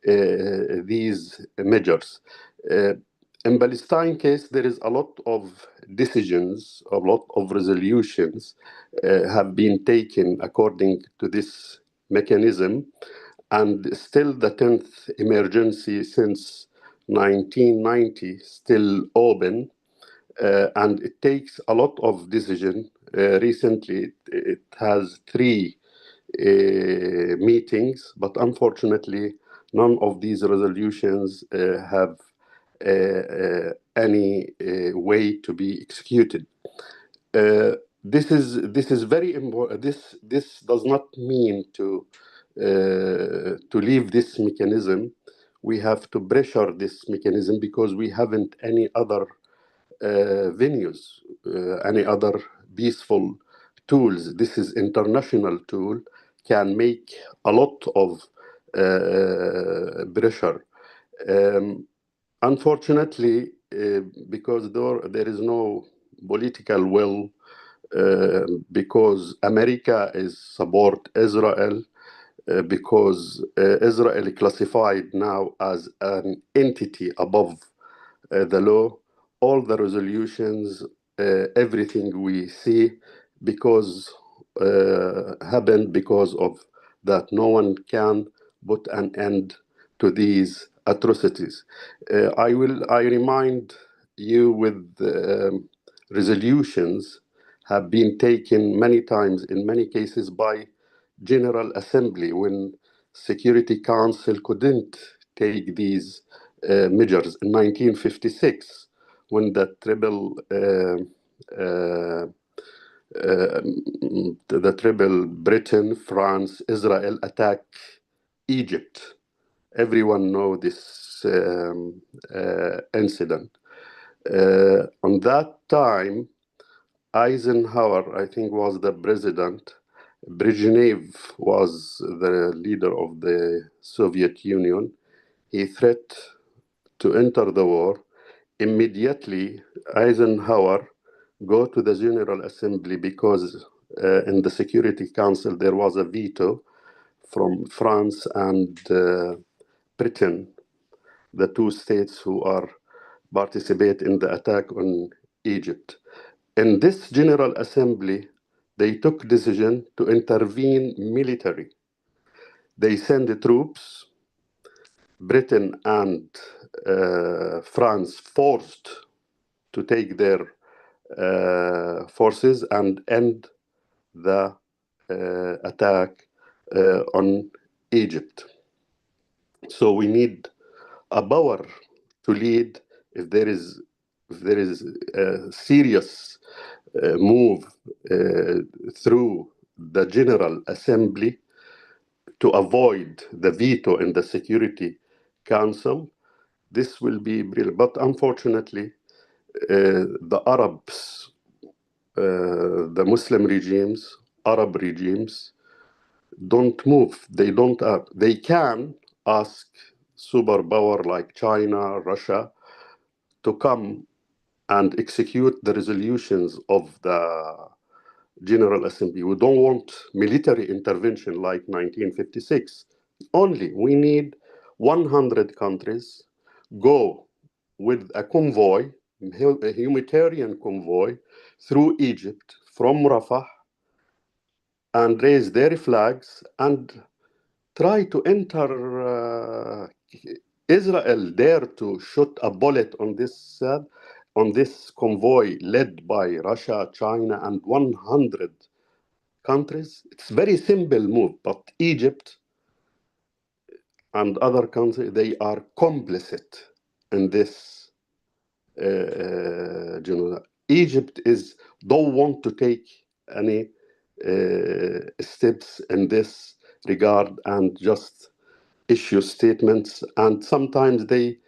these measures. In Palestine case, there is a lot of decisions, a lot of resolutions have been taken according to this mechanism, and still the 10th emergency since 1990 still open, and it takes a lot of decision. Recently, it has 3 meetings, but unfortunately, none of these resolutions have any way to be executed. This is very important. This does not mean to leave this mechanism. We have to pressure this mechanism because we haven't any other venues, any other peaceful tools. This is international tool, can make a lot of pressure. Unfortunately, because there is no political will, because America is support Israel, because Israel classified now as an entity above the law, all the resolutions, everything we see, because happened because of that. No one can put an end to these atrocities. I remind you with resolutions have been taken many times in many cases by General Assembly when Security Council couldn't take these measures in 1956 when the triple Britain, France, Israel attacked Egypt. Everyone know this incident. On that time, Eisenhower, I think, was the president. Brezhnev was the leader of the Soviet Union. He threatened to enter the war. Immediately, Eisenhower go to the General Assembly because in the Security Council there was a veto from France and Britain, the 2 states who are participate in the attack on Egypt. In this General Assembly, they took decision to intervene military. They send the troops. Britain and France forced to take their forces and end the attack on Egypt. So we need a power to lead. If there is a serious move through the General Assembly to avoid the veto in the Security Council, this will be brilliant. But unfortunately, the Arabs, the Muslim regimes, Arab regimes, don't move. They can ask superpower like China, Russia, to come and execute the resolutions of the General Assembly. We don't want military intervention like 1956. Only we need 100 countries go with a convoy, a humanitarian convoy, through Egypt from Rafah and raise their flags and try to enter Israel, dare to shoot a bullet on this convoy led by Russia, China, and 100 countries. It's a very simple move, but Egypt and other countries, they are complicit in this genocide. Egypt don't want to take any steps in this regard and just issue statements. And sometimes the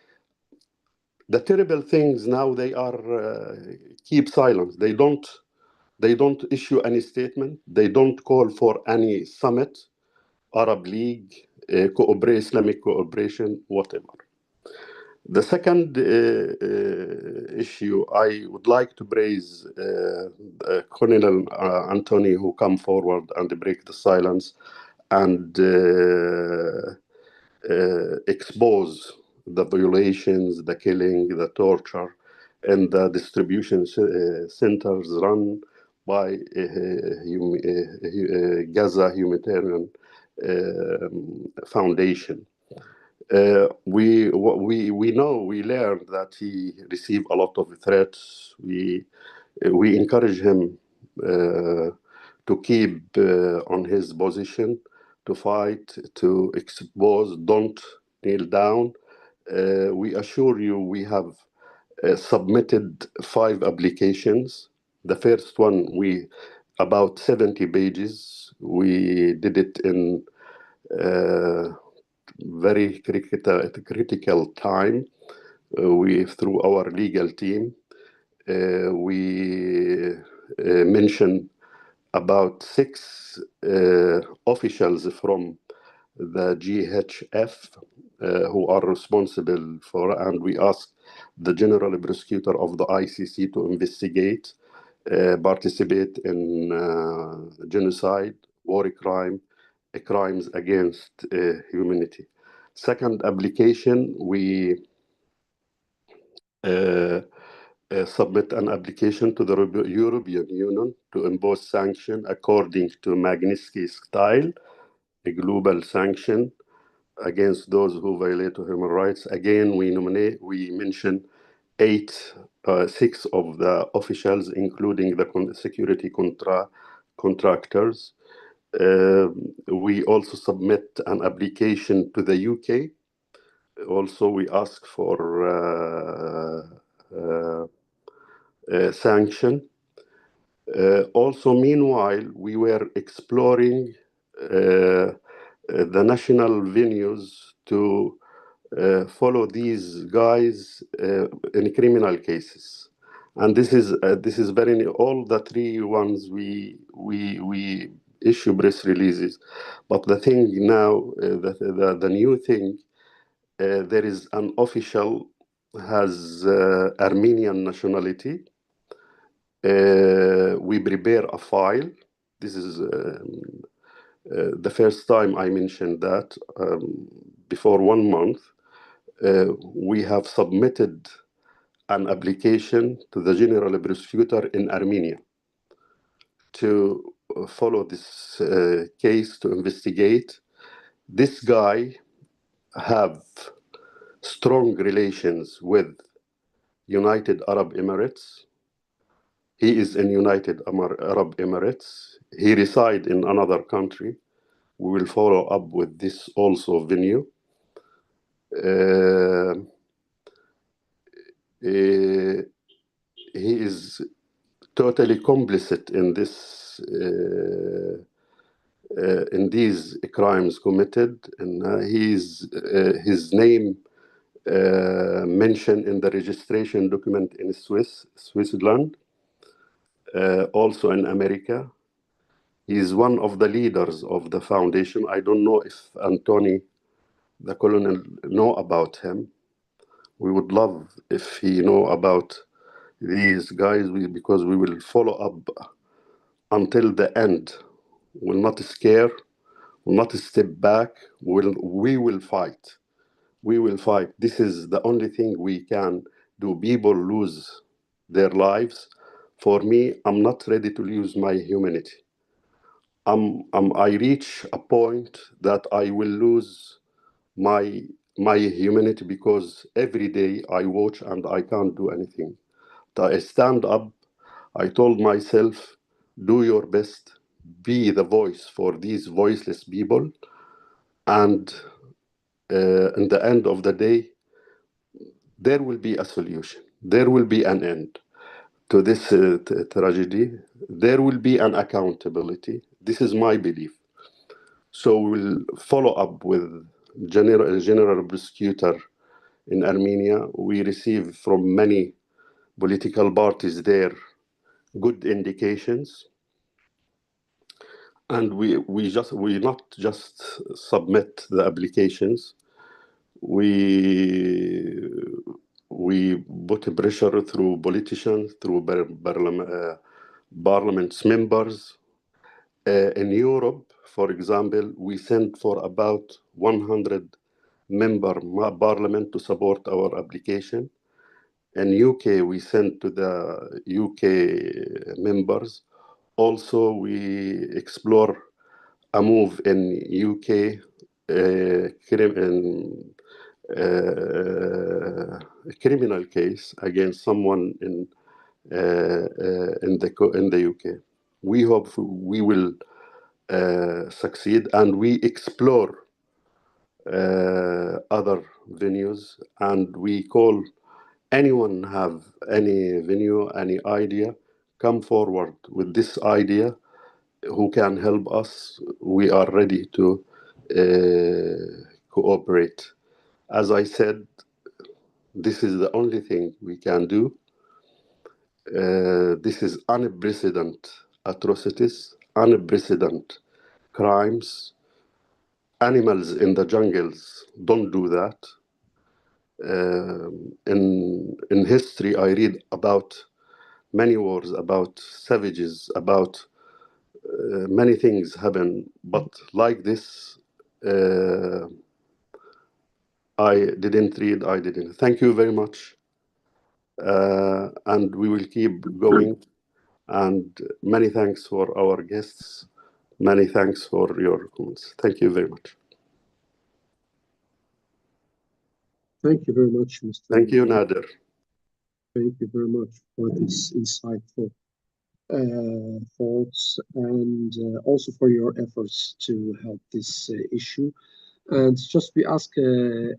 terrible things now, they are keep silence. They don't They don't issue any statement. They don't call for any summit, Arab League, Islamic cooperation, whatever. The second issue I would like to praise Colonel Anthony, who come forward and break the silence and expose the violations, the killing, the torture, and the distribution centers run by Gaza Humanitarian Foundation. We know, we learned that he received a lot of threats. We encourage him to keep on his position, to fight, to expose, don't kneel down. We assure you we have submitted 5 applications. The first one, about 70 pages. We did it in very critical time. Through our legal team, we mentioned about 6 officials from the GHF who are responsible for, and we asked the General Prosecutor of the ICC to investigate, participate in genocide, war crime, crimes against humanity. Second application, we submit an application to the European Union to impose sanction according to Magnitsky style, a global sanction against those who violate human rights. Again, we mention 6 of the officials, including the security contractors. We also submit an application to the UK. Also, we ask for sanction. Also, meanwhile, we were exploring the national venues to follow these guys in criminal cases. And this is very, all the 3 ones we issue press releases. But the thing now, the new thing, there is an official has Armenian nationality. We prepare a file. This is the first time I mentioned that. Before 1 month, we have submitted an application to the General Prosecutor in Armenia to follow this case, to investigate. This guy have strong relations with United Arab Emirates. He is in United Arab Emirates. He resides in another country. We will follow up with this also venue. He is totally complicit in this, in these crimes committed, and his name mentioned in the registration document in Switzerland, also in America. He is one of the leaders of the foundation. I don't know if Anthony, the colonel, know about him. We would love if he know about these guys, because we will follow up until the end. We'll not scare, we'll not step back. We will fight. We will fight. This is the only thing we can do. People lose their lives. For me, I'm not ready to lose my humanity. I reach a point that I will lose my humanity, because every day I watch and I can't do anything. I stand up. I told myself, do your best, be the voice for these voiceless people, and in the end of the day, there will be a solution. There will be an end to this tragedy. There will be an accountability. This is my belief. So we'll follow up with General Prosecutor in Armenia. We receive from many political parties there good indications. And we not just submit the applications. We put pressure through politicians, through parliament's members. In Europe, for example, we sent for about 100 member parliament to support our application. In UK, we sent to the UK members. Also, we explore a move in UK criminal case against someone in the UK. We hope we will succeed, and we explore other venues, and we call anyone have any venue, any idea, come forward with this idea, who can help us. We are ready to cooperate. As I said, this is the only thing we can do. This is unprecedented atrocities, unprecedented crimes. Animals in the jungles don't do that. In history, I read about many wars, about savages, about many things happen, but like this, I didn't read. I didn't. Thank you very much, and we will keep going. And many thanks for our guests. Many thanks for your comments. Thank you very much. Thank you very much, Mr. Thank you, Nader. Thank you very much for this insightful thoughts, and also for your efforts to help this issue. And just we ask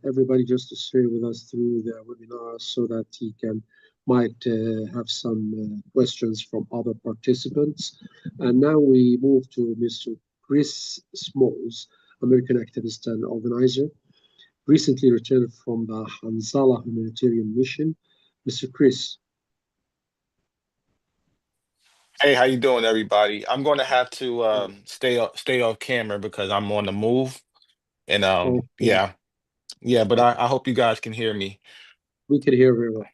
everybody just to stay with us through the webinar so that he might have some questions from other participants. And now we move to Mr. Chris Smalls, American activist and organizer, recently returned from the Handala Humanitarian Mission. Mr. Chris. Hey, how you doing, everybody? I'm going to have to stay off camera because I'm on the move, and Okay. yeah. But I hope you guys can hear me. We can hear very well.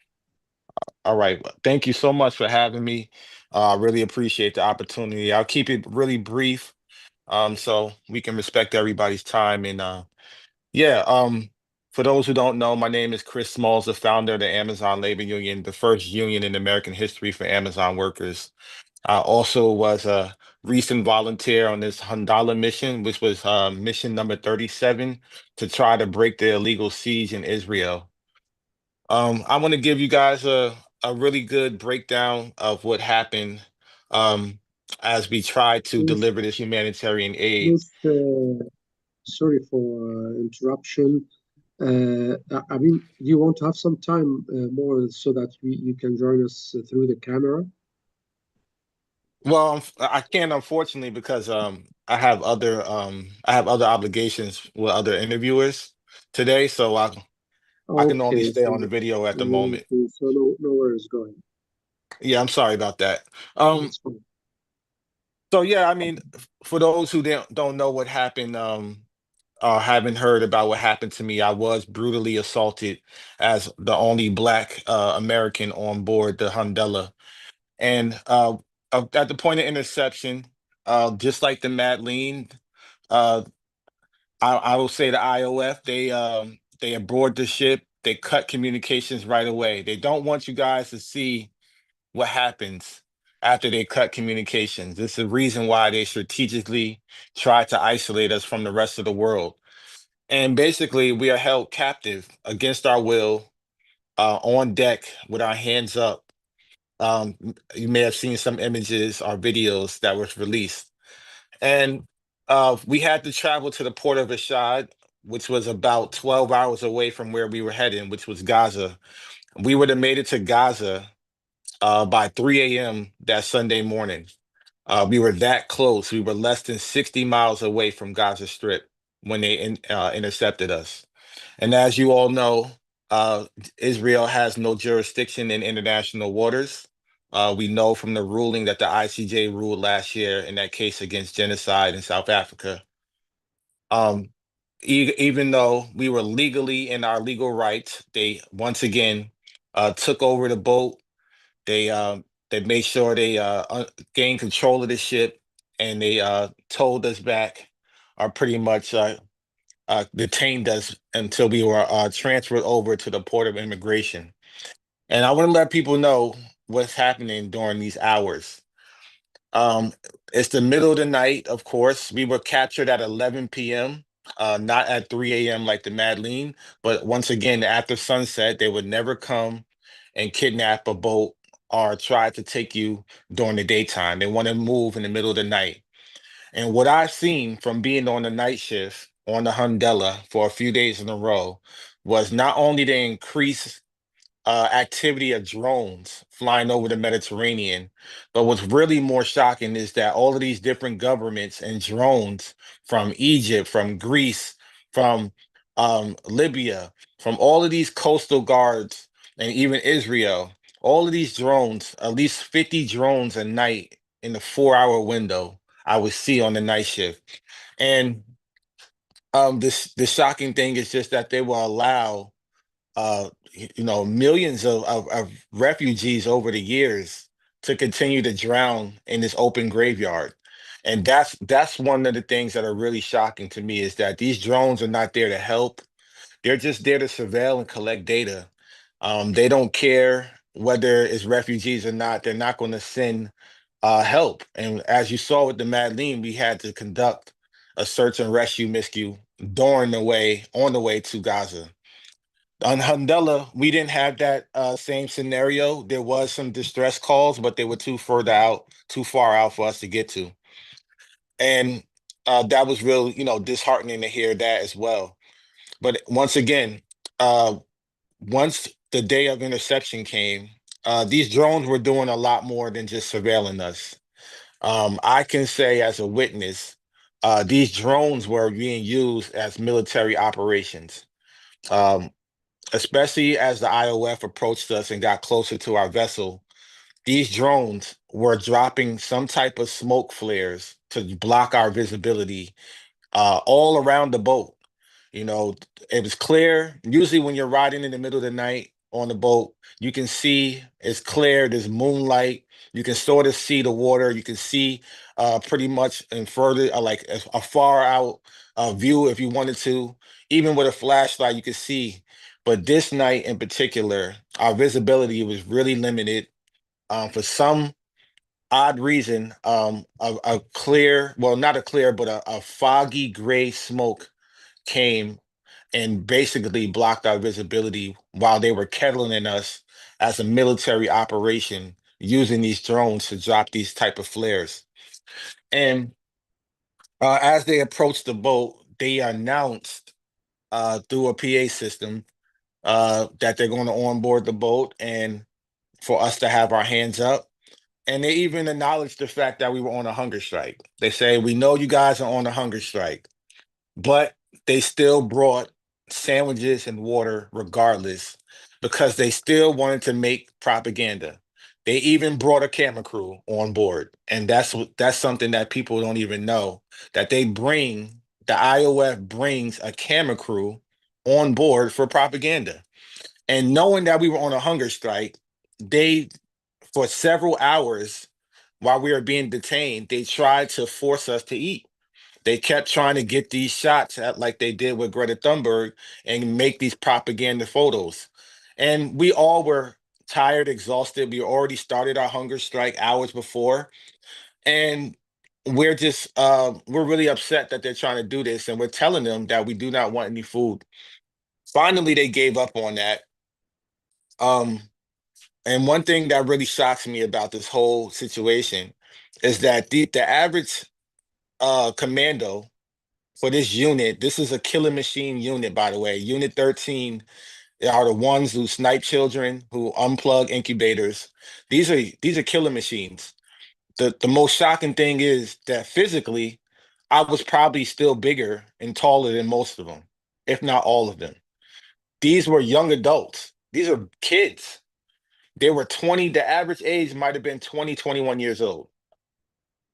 All right. Thank you so much for having me. I really appreciate the opportunity. I'll keep it really brief, so we can respect everybody's time. And for those who don't know, my name is Chris Smalls, the founder of the Amazon Labor Union, the first union in American history for Amazon workers. I also was a recent volunteer on this Handala mission, which was mission number 37, to try to break the illegal siege in Israel. I want to give you guys a really good breakdown of what happened as we tried to deliver this humanitarian aid. Sorry for interruption. I mean, do you want to have some time more so that you can join us through the camera? Well, I can't, unfortunately, because I have other obligations with other interviewers today, so I can only stay on the video at the moment. So no worries, go ahead. Yeah, I'm sorry about that. So yeah, I mean, for those who don't know what happened, haven't heard about what happened to me, I was brutally assaulted as the only Black American on board the Handala. And at the point of interception, just like the Madeleine, I will say the IOF, they aboard the ship, they cut communications right away. They don't want you guys to see what happens after they cut communications. This is the reason why they strategically try to isolate us from the rest of the world. And basically, we are held captive against our will on deck with our hands up. You may have seen some images or videos that was released. And we had to travel to the port of Ashad, which was about 12 hours away from where we were heading, which was Gaza. We would have made it to Gaza by 3 a.m. that Sunday morning. We were that close. We were less than 60 miles away from Gaza Strip when they intercepted us. And as you all know, Israel has no jurisdiction in international waters. We know from the ruling that the ICJ ruled last year in that case against genocide in South Africa. Even though we were legally in our legal rights, they once again took over the boat. They made sure they gained control of the ship, and they towed us back, or pretty much detained us until we were transferred over to the port of immigration. And I want to let people know what's happening during these hours. Um, it's the middle of the night, of course. We were captured at 11 p.m., not at 3 a.m. like the Madeleine, but once again, after sunset, they would never come and kidnap a boat or try to take you during the daytime. They want to move in the middle of the night. And what I've seen from being on the night shift on the Handala for a few days in a row was not only the increased activity of drones flying over the Mediterranean. But what's really more shocking is that all of these different governments and drones from Egypt, from Greece, from Libya, from all of these coastal guards, and even Israel, all of these drones, at least 50 drones a night in the 4-hour window, I would see on the night shift. And the shocking thing is just that they will allow millions of refugees over the years to continue to drown in this open graveyard. And that's one of the things that are really shocking to me, is that these drones are not there to help. They're just there to surveil and collect data. They don't care whether it's refugees or not. They're not going to send help. And as you saw with the Madeleine, we had to conduct a search and rescue mission on the way to Gaza. On Handela, we didn't have that same scenario. There was some distress calls, but they were too far out for us to get to. And that was real, disheartening to hear that as well. But once again, once the day of interception came, these drones were doing a lot more than just surveilling us. I can say as a witness, these drones were being used as military operations. Um, Especially as the IOF approached us and got closer to our vessel, these drones were dropping some type of smoke flares to block our visibility all around the boat. You know, it was clear. Usually, when you're riding in the middle of the night on the boat, you can see it's clear. There's moonlight. You can sort of see the water. You can see pretty much in further, like a far out view if you wanted to. Even with a flashlight, you could see. But this night in particular, our visibility was really limited. For some odd reason, a clear, well, not a clear, but a foggy gray smoke came and basically blocked our visibility while they were kettling in us as a military operation using these drones to drop these type of flares. And as they approached the boat, they announced through a PA system that they're going to onboard the boat and for us to have our hands up. And they even acknowledged the fact that we were on a hunger strike. They say, we know you guys are on a hunger strike, but they still brought sandwiches and water regardless because they still wanted to make propaganda. They even brought a camera crew on board. And that's something that people don't even know, that the IOF brings a camera crew on board for propaganda. And knowing that we were on a hunger strike, they, for several hours while we were being detained, they tried to force us to eat. They kept trying to get these shots at, like they did with Greta Thunberg, and make these propaganda photos. And we all were tired, exhausted. We already started our hunger strike hours before. And we're really upset that they're trying to do this. And we're telling them that we do not want any food. Finally, they gave up on that. And one thing that really shocks me about this whole situation is that the average commando for this unit, this is a killing machine unit, by the way. Unit 13 are the ones who snipe children, who unplug incubators. These are killing machines. The most shocking thing is that physically, I was probably still bigger and taller than most of them, if not all of them. These were young adults. These are kids. They were 20, the average age might have been 20, 21 years old.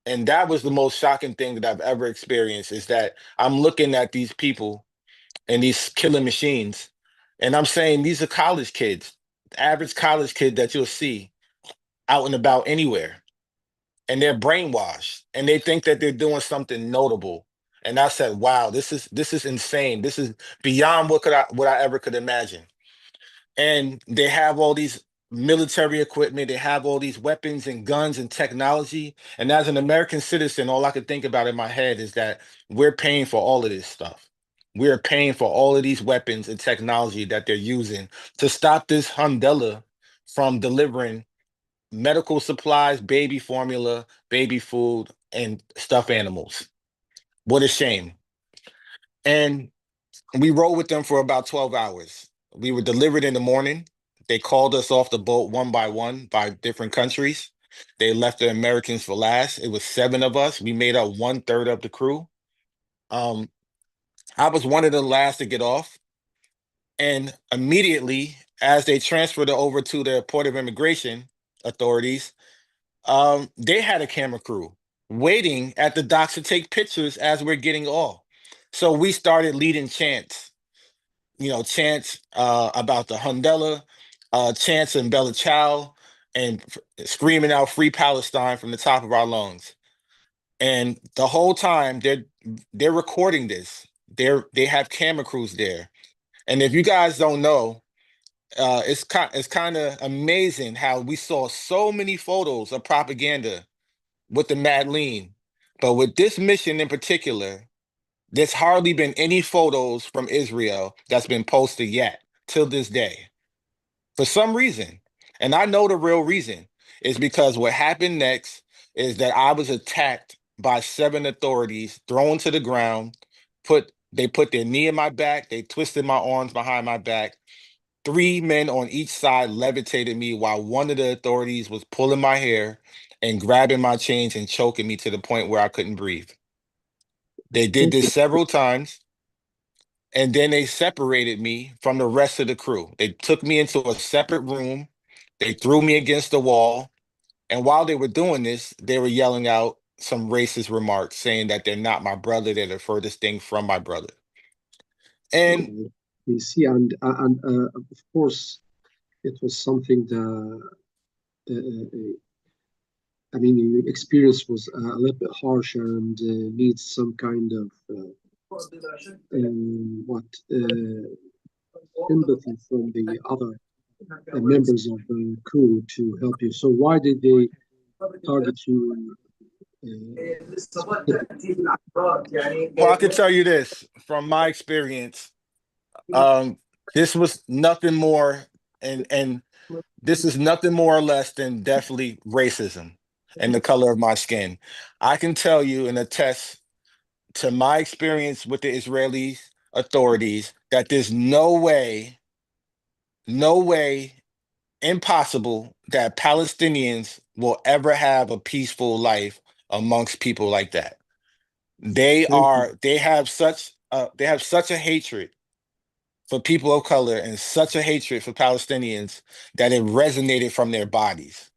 And that was the most shocking thing that I've ever experienced, is that I'm looking at these people and these killing machines, and I'm saying these are college kids, average college kid that you'll see out and about anywhere. And they're brainwashed and they think that they're doing something notable. And I said, wow, this is insane. This is beyond what I ever could imagine. And they have all these military equipment, they have all these weapons and guns and technology. And as an American citizen, all I could think about in my head is that we're paying for all of this stuff. We're paying for all of these weapons and technology that they're using to stop this Handala from delivering medical supplies, baby formula, baby food, and stuffed animals. What a shame. And we rode with them for about 12 hours. We were delivered in the morning. They called us off the boat one by different countries. They left the Americans for last. It was 7 of us. We made up 1/3 of the crew. Um, I was one of the last to get off. And immediately, as they transferred it over to the Port of Immigration authorities, they had a camera crew waiting at the docks to take pictures as we're getting off. So we started leading chants, chants about the Handela, chants in Bella Ciao, and screaming out "Free Palestine" from the top of our lungs. And the whole time they're recording this. They have camera crews there. And if you guys don't know, it's kind of amazing how we saw so many photos of propaganda with the Mad Lean, but with this mission in particular, there's hardly been any photos from Israel that's been posted yet till this day. For some reason, and I know the real reason, is because what happened next is that I was attacked by 7 authorities, thrown to the ground, they put their knee in my back, they twisted my arms behind my back. 3 men on each side levitated me while one of the authorities was pulling my hair and grabbing my chains and choking me to the point where I couldn't breathe. They did this several times, and then they separated me from the rest of the crew. They took me into a separate room. They threw me against the wall. And while they were doing this, they were yelling out some racist remarks saying that they're not my brother, they're the furthest thing from my brother. And you see, and of course, it was something that I mean, your experience was a little bit harsh and needs some kind of sympathy from the other members of the crew to help you. So why did they target you? Well, I can tell you this from my experience. This was nothing more, and this is nothing more or less than definitely racism and the color of my skin. I can tell you and attest to my experience with the Israeli authorities that there's no way, impossible that Palestinians will ever have a peaceful life amongst people like that. They have such a hatred for people of color and such a hatred for Palestinians that it resonated from their bodies.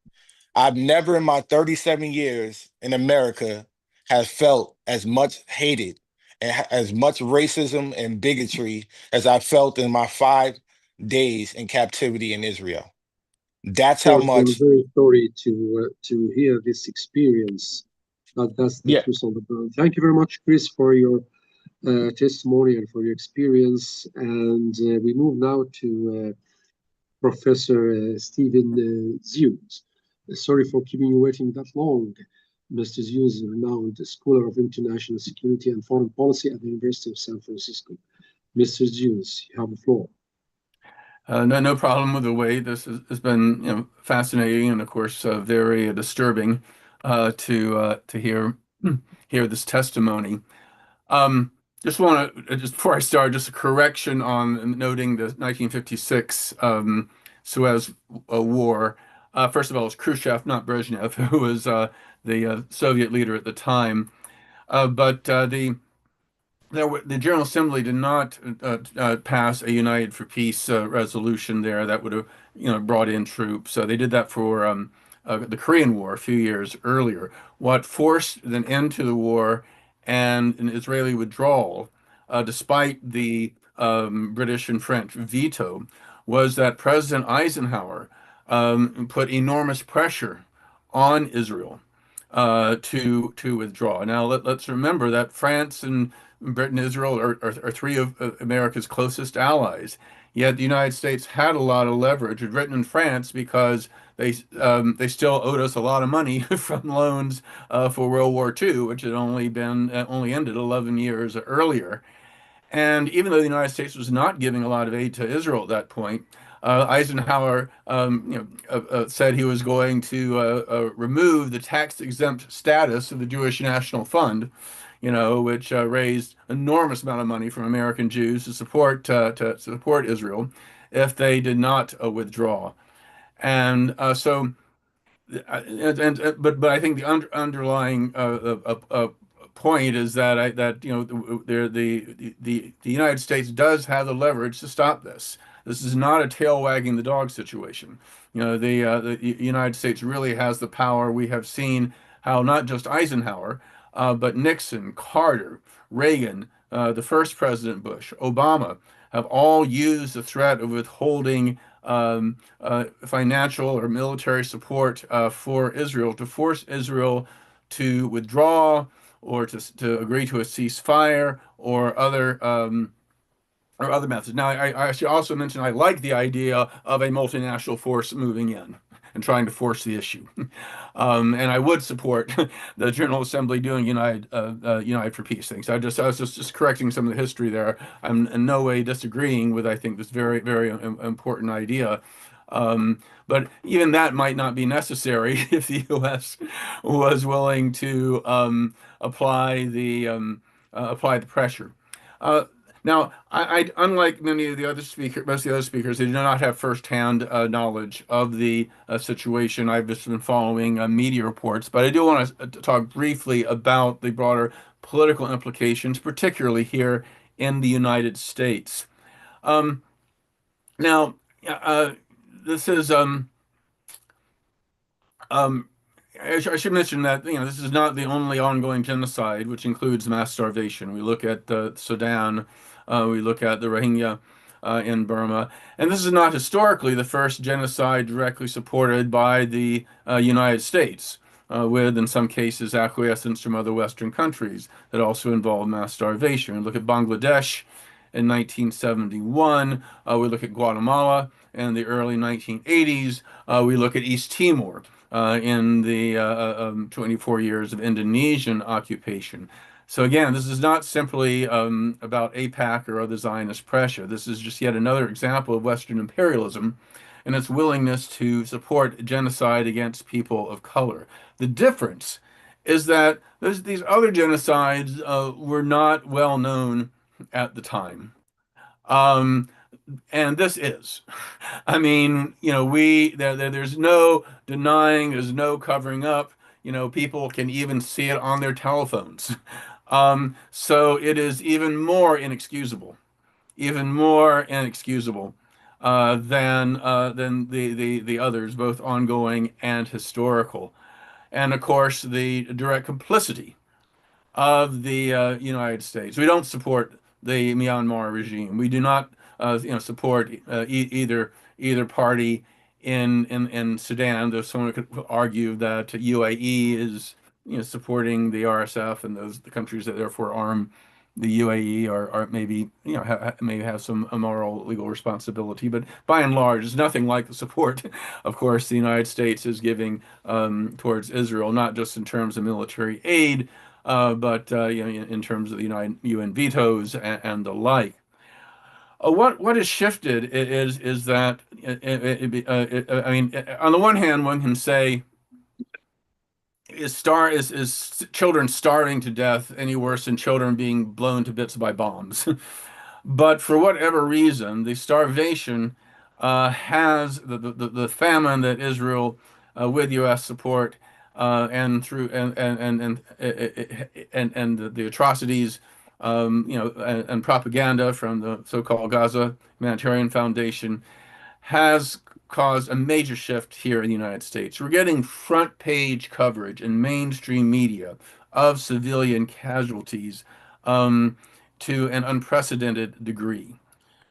I've never in my 37 years in America have felt as much hated and as much racism and bigotry as I felt in my 5 days in captivity in Israel. That's how much. I'm very sorry to hear this experience, but that's the truth on the ground. Thank you very much, Chris, for your testimony and for your experience. And we move now to Professor Stephen Zunes. Sorry for keeping you waiting that long. Mr. Zunes is a renowned scholar of international security and foreign policy at the University of San Francisco. Mr. Zunes, you have the floor. No problem with the wait. This has been, fascinating and, of course, very disturbing to hear this testimony. Just want to, just before I start, just a correction on noting the 1956 Suez War. First of all, it was Khrushchev, not Brezhnev, who was the Soviet leader at the time. But the the General Assembly did not pass a United for Peace resolution there that would have, brought in troops. So they did that for the Korean War a few years earlier. What forced an end to the war and an Israeli withdrawal, despite the British and French veto, was that President Eisenhower put enormous pressure on Israel to withdraw. Now let's remember that France and Britain, Israel are three of America's closest allies. Yet the United States had a lot of leverage with Britain and France because they still owed us a lot of money from loans for World War II, which had only ended 11 years earlier. And even though the United States was not giving a lot of aid to Israel at that point, Eisenhower, said he was going to remove the tax-exempt status of the Jewish National Fund, which raised enormous amount of money from American Jews to support Israel if they did not withdraw. And but I think the underlying point is that the United States does have the leverage to stop this. This is not a tail wagging the dog situation. The United States really has the power. We have seen how not just Eisenhower, but Nixon, Carter, Reagan, the first President Bush, Obama, have all used the threat of withholding financial or military support for Israel to force Israel to withdraw or to agree to a ceasefire or other methods. Now, I should also mention I like the idea of a multinational force moving in and trying to force the issue. And I would support the General Assembly doing United for Peace things. I was just correcting some of the history there. I'm in no way disagreeing with, I think, this very, very important idea. But even that might not be necessary if the U.S. was willing to apply the pressure. Now, unlike many of the other speakers, most of the other speakers, they do not have firsthand knowledge of the situation. I've just been following media reports, but I do want to talk briefly about the broader political implications, particularly here in the United States. Now, this is I should mention that this is not the only ongoing genocide, which includes mass starvation. We look at Sudan, we look at the Rohingya in Burma, and this is not historically the first genocide directly supported by the United States, with in some cases acquiescence from other Western countries that also involve mass starvation. We look at Bangladesh in 1971. We look at Guatemala in the early 1980s. We look at East Timor in the 24 years of Indonesian occupation. So again, this is not simply about AIPAC or other Zionist pressure. This is just yet another example of Western imperialism and its willingness to support genocide against people of color. The difference is that these other genocides were not well known at the time. And this is. I mean, there's no denying, there's no covering up. People can even see it on their telephones. So it is even more inexcusable than the others, both ongoing and historical. And of course, the direct complicity of the United States. We don't support the Myanmar regime. We do not, support either party in Sudan. Though someone could argue that UAE is, supporting the RSF, and the countries that therefore arm the UAE are maybe, may have some moral legal responsibility. But by and large, it's nothing like the support, of course, the United States is giving towards Israel, not just in terms of military aid, but in terms of the UN vetoes and the like. What has shifted is that I mean, on the one hand, one can say, is children starving to death any worse than children being blown to bits by bombs? But for whatever reason, the starvation has the famine that Israel, with U.S. support, and through and the atrocities and propaganda from the so-called Gaza Humanitarian Foundation has caused a major shift here in the United States. We're getting front page coverage in mainstream media of civilian casualties to an unprecedented degree.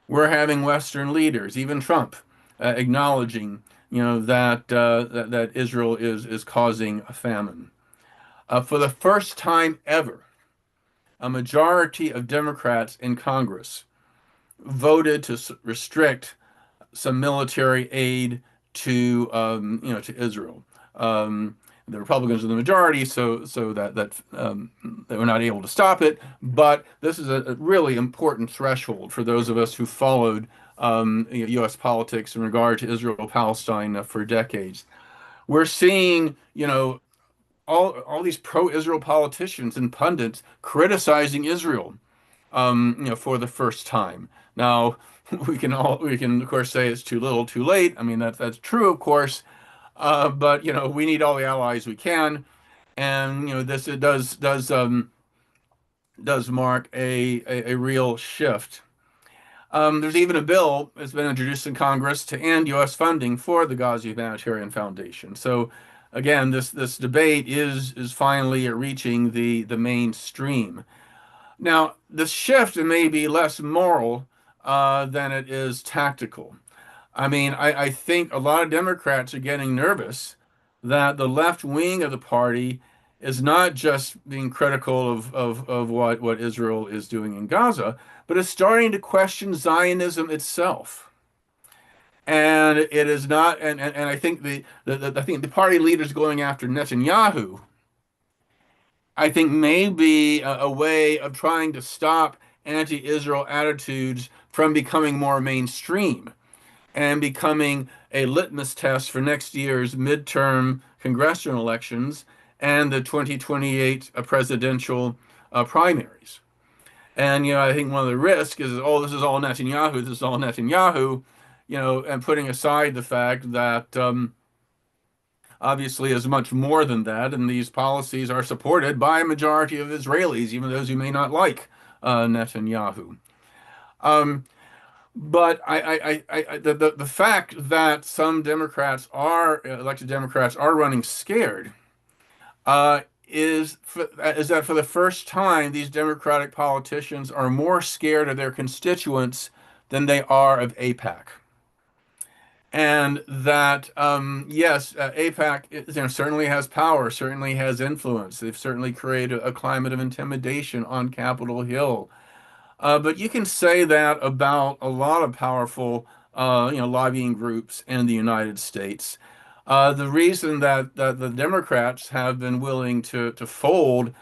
We're having Western leaders, even Trump, acknowledging, that Israel is causing a famine. For the first time ever, a majority of Democrats in Congress voted to restrict some military aid to Israel. The Republicans are the majority, so that they were not able to stop it. But this is a really important threshold for those of us who followed U.S. politics in regard to Israel-Palestine for decades. We're seeing, all these pro-Israel politicians and pundits criticizing Israel, for the first time. Now, we can of course say it's too little, too late. I mean, that's true, of course. But we need all the allies we can, and this it does mark a real shift. There's even a bill that's been introduced in Congress to end U.S. funding for the Gaza Humanitarian Foundation. So again, this debate is finally reaching the mainstream. Now, the shift may be less moral than it is tactical. I mean, I think a lot of Democrats are getting nervous that the left wing of the party is not just being critical of what Israel is doing in Gaza, but is starting to question Zionism itself. And it is not, and I think the party leaders going after Netanyahu, I think may be a way of trying to stop anti-Israel attitudes from becoming more mainstream and becoming a litmus test for next year's midterm congressional elections and the 2028 presidential primaries. And, I think one of the risks is, this is all Netanyahu, this is all Netanyahu, and putting aside the fact that obviously is much more than that, and these policies are supported by a majority of Israelis, even those who may not like Netanyahu. But the fact that some elected Democrats are running scared is that for the first time, these Democratic politicians are more scared of their constituents than they are of AIPAC. And that, yes, AIPAC certainly has power, certainly has influence. They've certainly created a climate of intimidation on Capitol Hill. But you can say that about a lot of powerful, lobbying groups in the United States. The reason that the Democrats have been willing to fold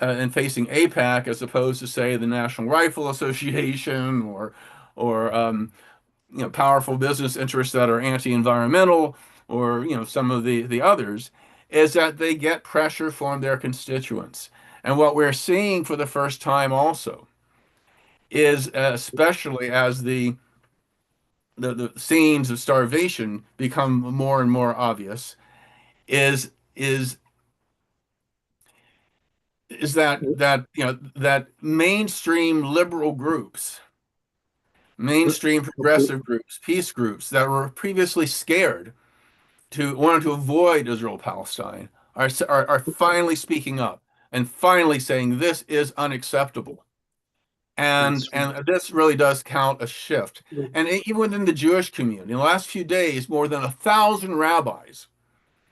in facing AIPAC as opposed to, say, the National Rifle Association or powerful business interests that are anti-environmental or some of the others, is that they get pressure from their constituents. And what we're seeing for the first time also is, especially as the scenes of starvation become more and more obvious, is that mainstream liberal groups, mainstream progressive groups, peace groups that were previously wanted to avoid Israel-Palestine are finally speaking up and finally saying this is unacceptable. And this really does count a shift. And even within the Jewish community, in the last few days, more than 1,000 rabbis,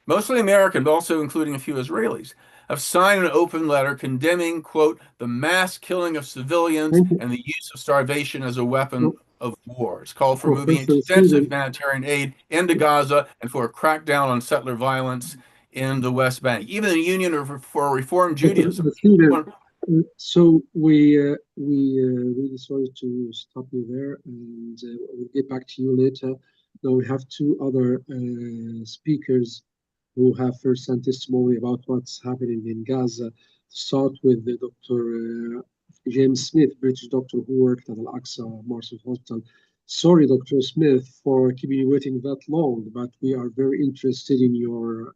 mostly American, but also including a few Israelis, have signed an open letter condemning, quote, the mass killing of civilians and the use of starvation as a weapon of war. It's called for moving extensive humanitarian aid into Gaza and for a crackdown on settler violence in the West Bank. Even the Union for Reform Judaism. So we really sorry to stop you there, and we'll get back to you later. Now we have two other speakers who have first-hand testimony about what's happening in Gaza. To start with Dr. James Smith, British doctor who worked at Al-Aqsa Martyrs Hospital. Sorry, Dr. Smith, for keeping you waiting that long, but we are very interested in your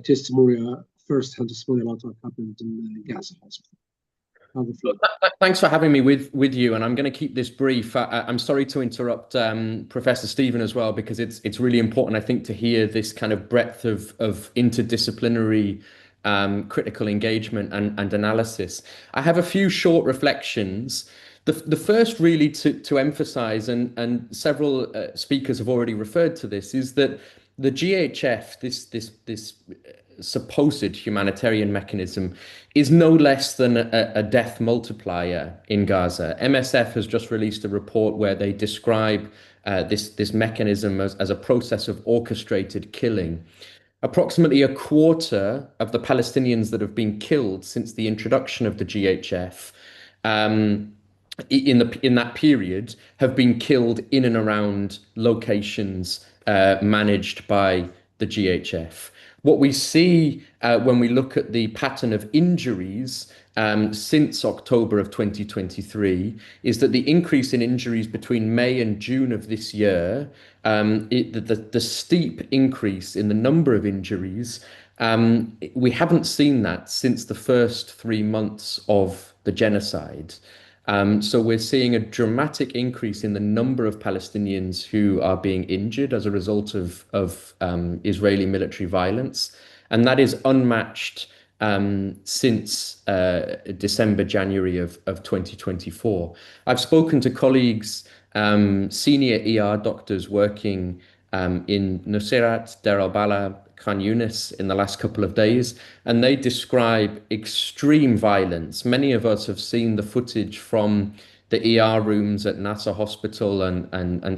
testimony, first-hand testimony about what happened in Gaza Hospital. have the floor. Thanks for having me with you, and I'm going to keep this brief. I'm sorry to interrupt Professor Stephen as well, because it's really important, I think, to hear this kind of breadth of interdisciplinary critical engagement and analysis. I have a few short reflections. The first really to emphasize, and several speakers have already referred to this, is that the GHF, this supposed humanitarian mechanism, is no less than a death multiplier in Gaza. MSF has just released a report where they describe this mechanism as a process of orchestrated killing. Approximately a quarter of the Palestinians that have been killed since the introduction of the GHF in that period have been killed in and around locations managed by the GHF. What we see when we look at the pattern of injuries since October of 2023 is that the increase in injuries between May and June of this year, the steep increase in the number of injuries, we haven't seen that since the first 3 months of the genocide. So we're seeing a dramatic increase in the number of Palestinians who are being injured as a result of Israeli military violence. And that is unmatched since December, January of 2024. I've spoken to colleagues, senior ER doctors working in Nuseirat, Deir al-Balah, Khan Yunis in the last couple of days, and they describe extreme violence. Many of us have seen the footage from the ER rooms at Nasser Hospital and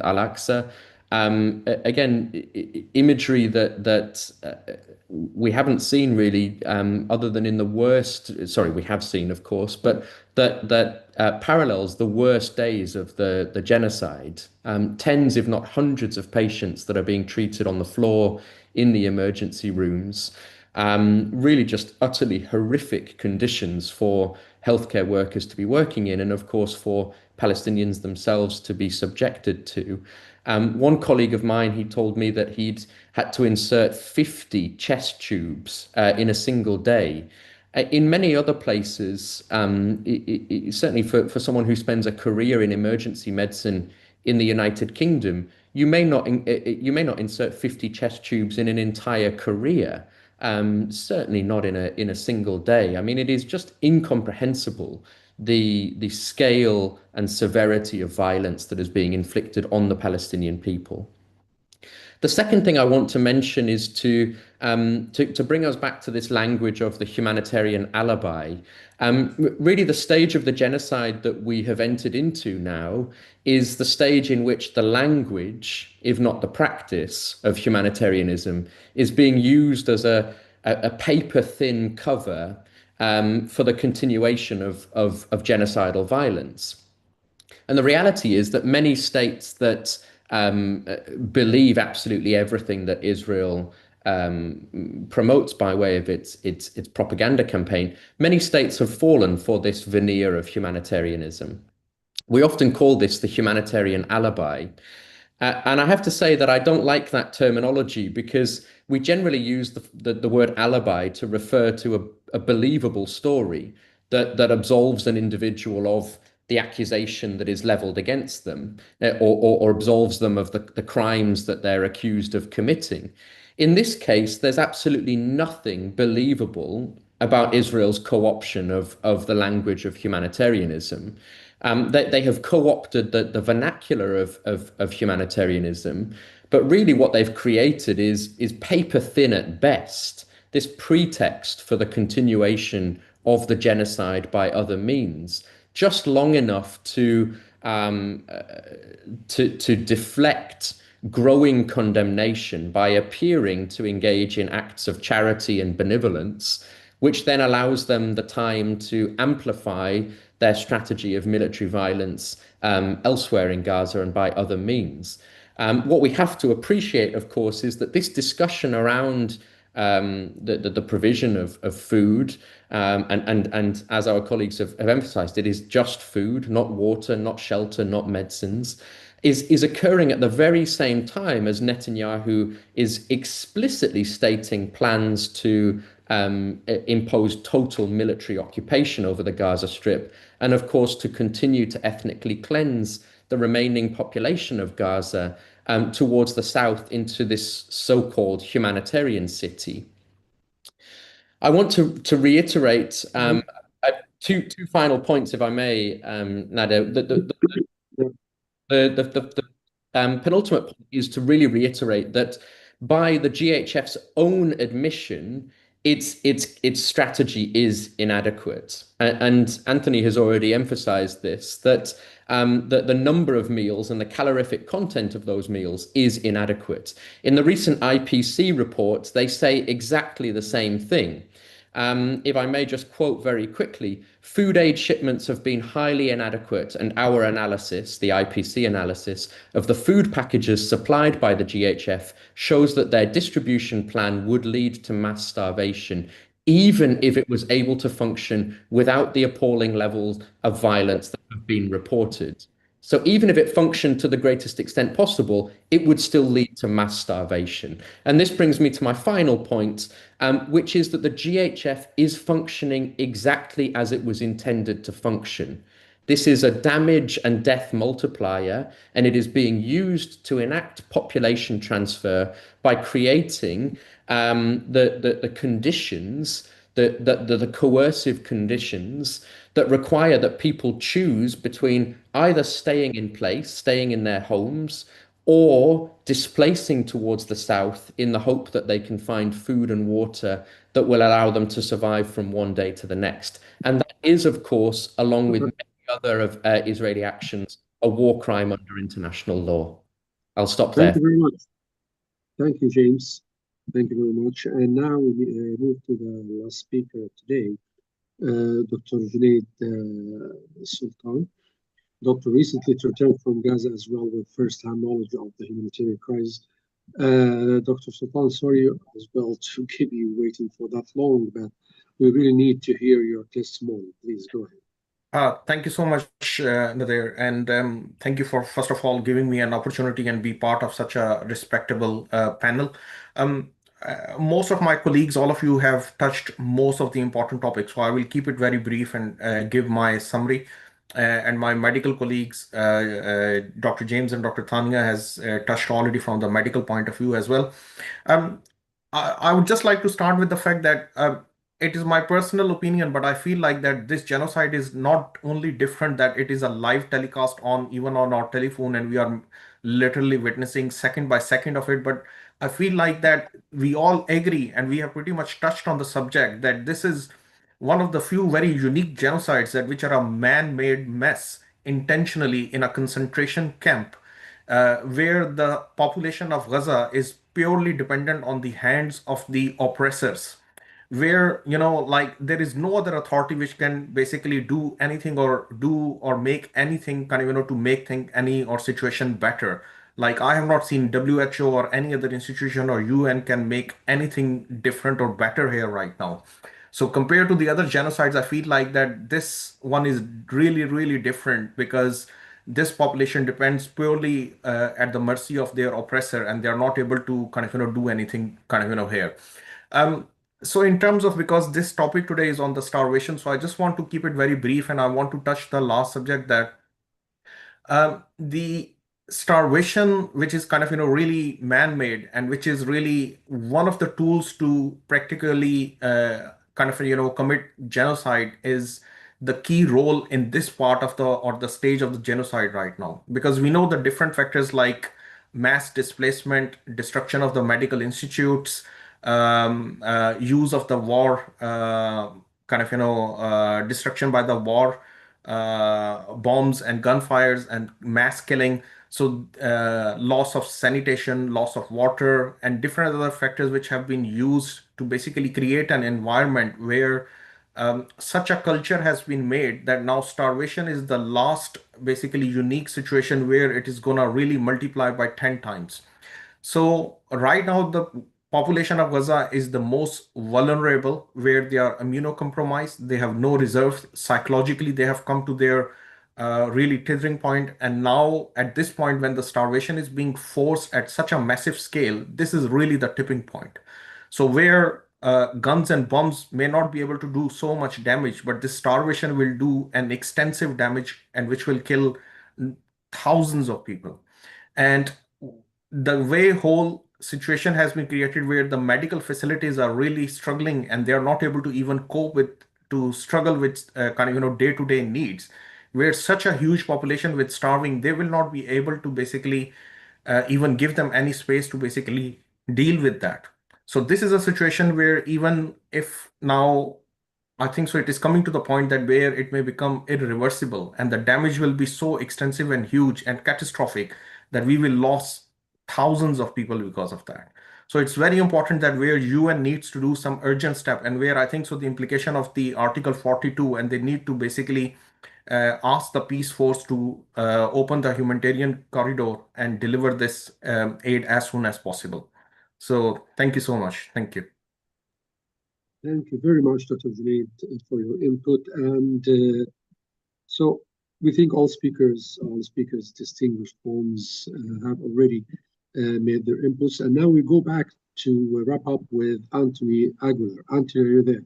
Al-Aqsa. Again, imagery that we haven't seen really, other than in the worst. Sorry, we have seen, of course, but that parallels the worst days of the genocide. Tens, if not hundreds, of patients that are being treated on the floor in the emergency rooms. Really just utterly horrific conditions for healthcare workers to be working in, and of course for Palestinians themselves to be subjected to. One colleague of mine, he told me that he'd had to insert 50 chest tubes in a single day. In many other places, certainly for someone who spends a career in emergency medicine in the United Kingdom, you may not insert 50 chest tubes in an entire career. Certainly not in a single day. I mean, it is just incomprehensible the scale and severity of violence that is being inflicted on the Palestinian people. The second thing I want to mention is to bring us back to this language of the humanitarian alibi. Really, the stage of the genocide that we have entered into now is the stage in which the language, if not the practice, of humanitarianism is being used as a paper-thin cover for the continuation of genocidal violence. And the reality is that many states that believe absolutely everything that Israel promotes by way of its propaganda campaign, many states have fallen for this veneer of humanitarianism. We often call this the humanitarian alibi. And I have to say that I don't like that terminology, because we generally use the word alibi to refer to a believable story that absolves an individual of the accusation that is leveled against them, or absolves them of the crimes that they're accused of committing. In this case, there's absolutely nothing believable about Israel's co-option of the language of humanitarianism. They have co-opted the vernacular of humanitarianism, but really what they've created is paper thin at best, this pretext for the continuation of the genocide by other means, just long enough to deflect growing condemnation by appearing to engage in acts of charity and benevolence, which then allows them the time to amplify their strategy of military violence elsewhere in Gaza and by other means. What we have to appreciate, of course, is that this discussion around the provision of food, and as our colleagues have emphasized, it is just food, not water, not shelter, not medicines. is occurring at the very same time as Netanyahu is explicitly stating plans to impose total military occupation over the Gaza Strip, and of course to continue to ethnically cleanse the remaining population of Gaza towards the south into this so-called humanitarian city. I want to reiterate two final points, if I may, Nader. The penultimate point is to really reiterate that by the GHF's own admission, its strategy is inadequate. And Anthony has already emphasized this, that the number of meals and the calorific content of those meals is inadequate. In the recent IPC report, they say exactly the same thing. If I may just quote very quickly, food aid shipments have been highly inadequate, and our analysis, the IPC analysis, of the food packages supplied by the GHF shows that their distribution plan would lead to mass starvation, even if it was able to function without the appalling levels of violence that have been reported. So even if it functioned to the greatest extent possible, it would still lead to mass starvation. And this brings me to my final point, which is that the GHF is functioning exactly as it was intended to function. This is a damage and death multiplier, and it is being used to enact population transfer by creating the conditions, the coercive conditions that require that people choose between either staying in place, staying in their homes, or displacing towards the south in the hope that they can find food and water that will allow them to survive from one day to the next. And that is, of course, along with many other of Israeli actions, a war crime under international law. I'll stop there. Thank you very much. Thank you, James. Thank you very much. And now we move to the last speaker today, Dr. Junaid Sultan. Doctor recently returned from Gaza as well with first-hand knowledge of the humanitarian crisis. Dr. Sultan, sorry as well to keep you waiting for that long, but we really need to hear your testimony. Please go ahead. Thank you so much, Nader, and thank you for, first of all, giving me an opportunity and be part of such a respectable panel. Most of my colleagues, all of you have touched most of the important topics, so I will keep it very brief and give my summary. And my medical colleagues, Dr. James and Dr. Tanya has touched already from the medical point of view as well. I would just like to start with the fact that it is my personal opinion, but I feel like that this genocide is not only different that it is a live telecast even on our telephone and we are literally witnessing second by second of it, but I feel like that we all agree and we have pretty much touched on the subject that this is one of the few very unique genocides that which are a man-made mess intentionally in a concentration camp where the population of Gaza is purely dependent on the hands of the oppressors, where like there is no other authority which can basically do anything or make anything kind of to make any or situation better. Like I have not seen WHO or any other institution or UN can make anything different or better here right now. So compared to the other genocides, I feel like that this one is really, really different because this population depends purely at the mercy of their oppressor, and they're not able to kind of do anything kind of here. So in terms of, because this topic today is on the starvation, so I just want to keep it very brief, and I want to touch the last subject that the starvation, which is kind of really man-made and which is really one of the tools to practically kind of commit genocide, is the key role in this part of the stage of the genocide right now, because we know the different factors like mass displacement, destruction of the medical institutes, use of the war, destruction by the war, bombs and gunfires and mass killing. So loss of sanitation, loss of water, and different other factors which have been used to basically create an environment where such a culture has been made that now starvation is the last basically unique situation where it is going to really multiply by 10 times. So right now the population of Gaza is the most vulnerable, where they are immunocompromised, they have no reserves, psychologically they have come to their really tethering point. And now at this point, when the starvation is being forced at such a massive scale, this is really the tipping point. So where guns and bombs may not be able to do so much damage, but this starvation will do an extensive damage and which will kill thousands of people. And the way whole situation has been created where the medical facilities are really struggling and they are not able to even cope with to struggle with kind of day-to-day needs, where such a huge population with starving, they will not be able to basically even give them any space to basically deal with that. So this is a situation where even if now I think so it is coming to the point that where it may become irreversible and the damage will be so extensive and huge and catastrophic that we will lose thousands of people because of that. So it's very important that where UN needs to do some urgent step, and where I think so the implication of the Article 42, and they need to basically ask the peace force to open the humanitarian corridor and deliver this aid as soon as possible. So thank you so much. Thank you. Thank you very much, Dr. Junaid, for your input. And so we think all speakers, distinguished ones, have already made their inputs. And now we go back to wrap up with Anthony Aguilar. Anthony, are you there?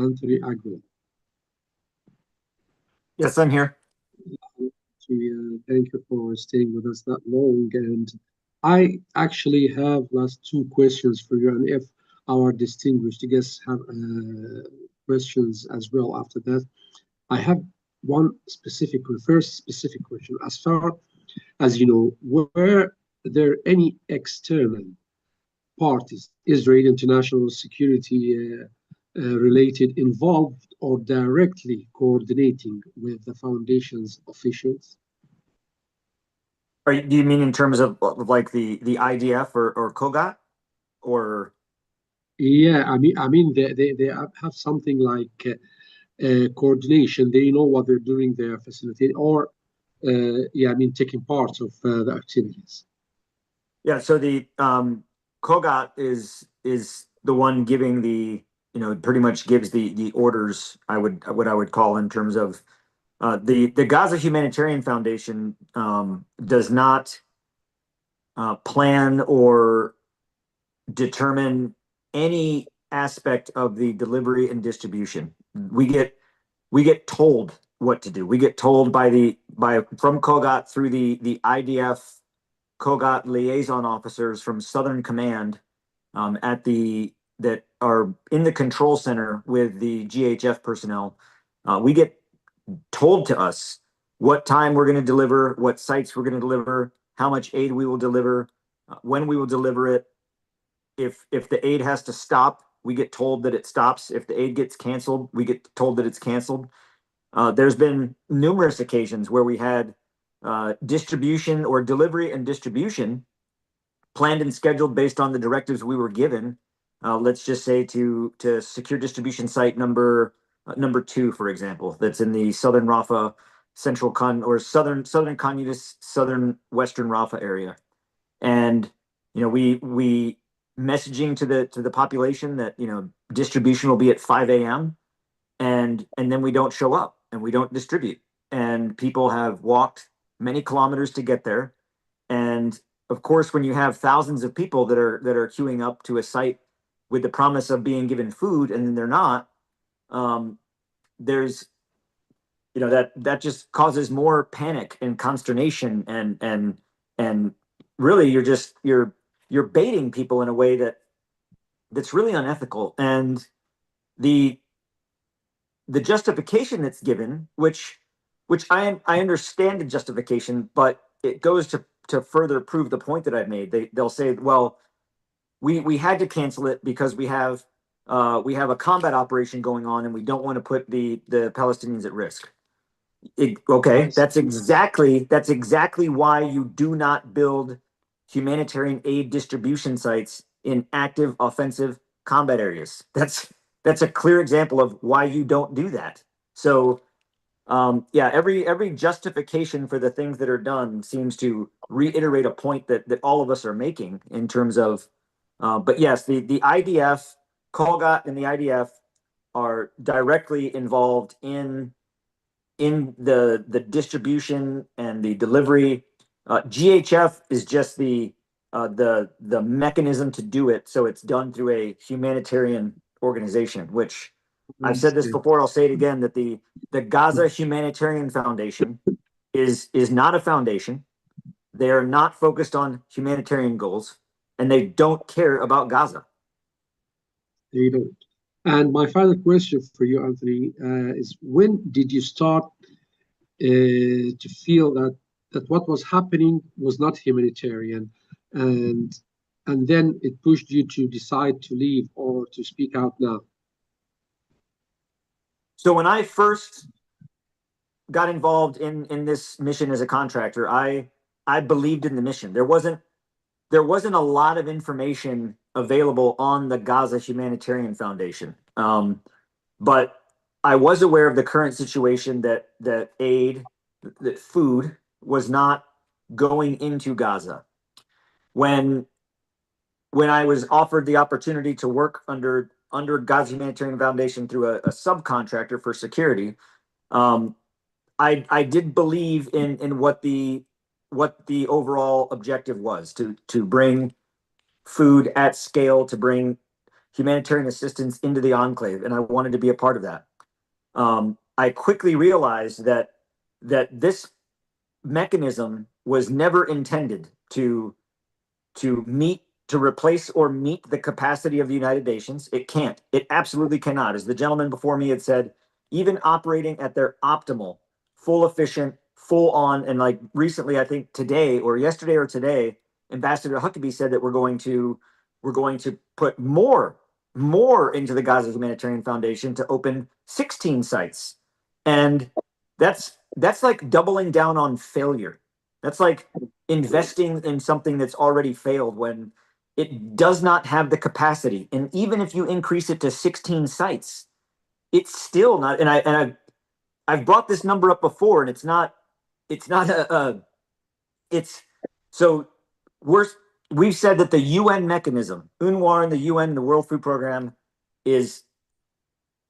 Anthony Aguilar. Yes, I'm here. Thank you for staying with us that long. And I actually have last two questions for you. And if our distinguished guests have questions as well after that, I have first specific question. As far as you know, were there any external parties, Israel international security related, involved or directly coordinating with the foundation's officials? Do you mean in terms of like the IDF or COGAT, or? Yeah, I mean they have something like coordination. They know what they're doing. They are facilitating, or yeah, I mean taking part of the activities. Yeah, so the COGAT is the one giving the pretty much gives the orders. What I would call in terms of the Gaza Humanitarian Foundation does not plan or determine any aspect of the delivery and distribution. We get told what to do. We get told from COGAT through the IDF COGAT liaison officers from Southern Command that are in the control center with the GHF personnel. We get told to us what time we're going to deliver, what sites we're going to deliver, how much aid we will deliver, when we will deliver it. If the aid has to stop, we get told that it stops. If the aid gets canceled, we get told that it's canceled. There's been numerous occasions where we had distribution or delivery and distribution planned and scheduled based on the directives we were given. Let's just say to secure distribution site number 2, for example, that's in the southern Rafah, southern Khan Yunis, southern western Rafah area, and we messaging to the population that distribution will be at 5 a.m. and then we don't show up and we don't distribute, and people have walked many kilometers to get there. And of course, when you have thousands of people that are queuing up to a site with the promise of being given food and then they're not, there's that just causes more panic and consternation, and really you're baiting people in a way that's really unethical. And the justification that's given, which I understand the justification, but it goes to further prove the point that I've made. They'll say, well, we had to cancel it because we have a combat operation going on and we don't want to put the Palestinians at risk. Okay, that's exactly why you do not build humanitarian aid distribution sites in active offensive combat areas. That's a clear example of why you don't do that. So every justification for the things that are done seems to reiterate a point that all of us are making in terms of but yes, the IDF, COGAT and the IDF are directly involved in the distribution and the delivery. GHF is just the mechanism to do it, so it's done through a humanitarian organization. Which I've said this before, I'll say it again, that the Gaza Humanitarian Foundation is not a foundation. They are not focused on humanitarian goals, and they don't care about Gaza. They don't. And my final question for you, Anthony, is when did you start to feel that what was happening was not humanitarian, and then it pushed you to decide to leave or to speak out now? So when I first got involved in this mission as a contractor, I believed in the mission. There wasn't a lot of information available on the Gaza Humanitarian Foundation, but I was aware of the current situation, that food was not going into Gaza. When I was offered the opportunity to work under Gaza Humanitarian Foundation through a subcontractor for security, I did believe in what the overall objective was, to bring food at scale, to bring humanitarian assistance into the enclave, and I wanted to be a part of that. I quickly realized that this mechanism was never intended to replace or meet the capacity of the United Nations. It can't. It absolutely cannot. As the gentleman before me had said, even operating at their optimal, full efficient, full on, and like recently, I think today or yesterday or today, Ambassador Huckabee said that we're going to put more into the Gaza Humanitarian Foundation to open 16 sites. And that's like doubling down on failure. That's like investing in something that's already failed when it does not have the capacity. And even if you increase it to 16 sites, it's still not. And I've brought this number up before, and it's so we've said that the UN mechanism, UNRWA and the UN, the World Food Program, is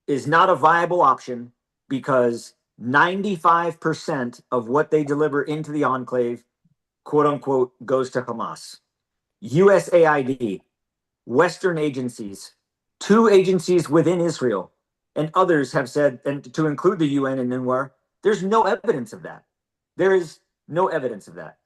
not a viable option because 95% of what they deliver into the enclave, quote unquote, goes to Hamas. USAID, Western agencies, 2 agencies within Israel, and others have said, and to include the UN and UNRWA, there's no evidence of that. There is no evidence of that.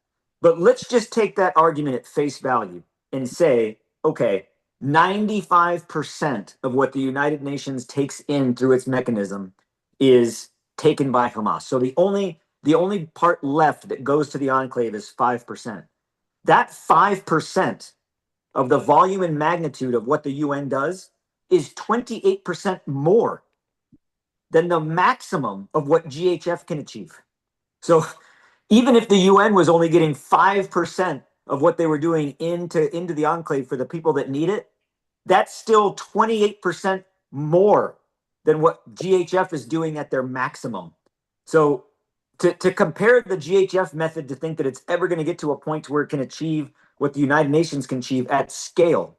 But let's just take that argument at face value and say, okay, 95% of what the United Nations takes in through its mechanism is taken by Hamas. So the only part left that goes to the enclave is 5%. That 5% of the volume and magnitude of what the UN does is 28% more than the maximum of what GHF can achieve. So even if the UN was only getting 5% of what they were doing into the enclave for the people that need it, that's still 28% more than what GHF is doing at their maximum. So to compare the GHF method to think that it's ever going to get to a point where it can achieve what the United Nations can achieve at scale,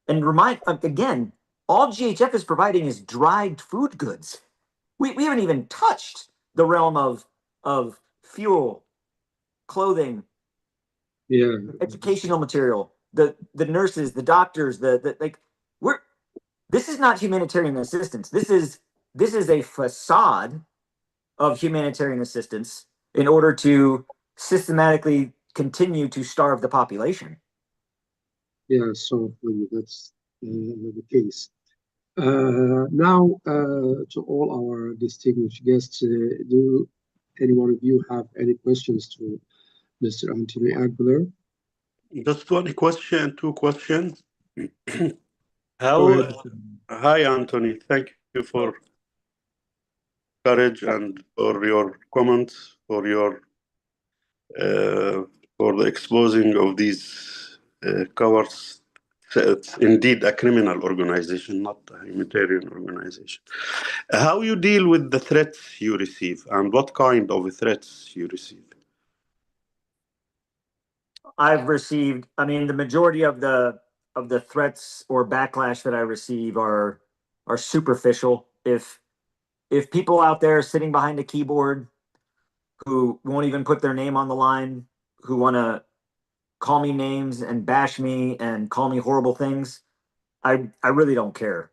and remind again, all GHF is providing is dried food goods. We haven't even touched the realm of fuel, clothing, educational material, the nurses, the doctors, this is not humanitarian assistance. This is a facade of humanitarian assistance in order to systematically continue to starve the population. Yeah, so that's the case. Now, to all our distinguished guests, do any one of you have any questions to Mr. Anthony Aguilar? Just one question, 2 questions. Hi, Anthony. Thank you for courage and for your comments, for your for the exposing of these cowards. It's indeed a criminal organization, not a humanitarian organization. How you deal with the threats you receive, and what kind of threats you receive? I've received, I mean, the majority of the threats or backlash that I receive are are superficial. If people out there sitting behind a keyboard who won't even put their name on the line, who want to call me names and bash me and call me horrible things, I really don't care.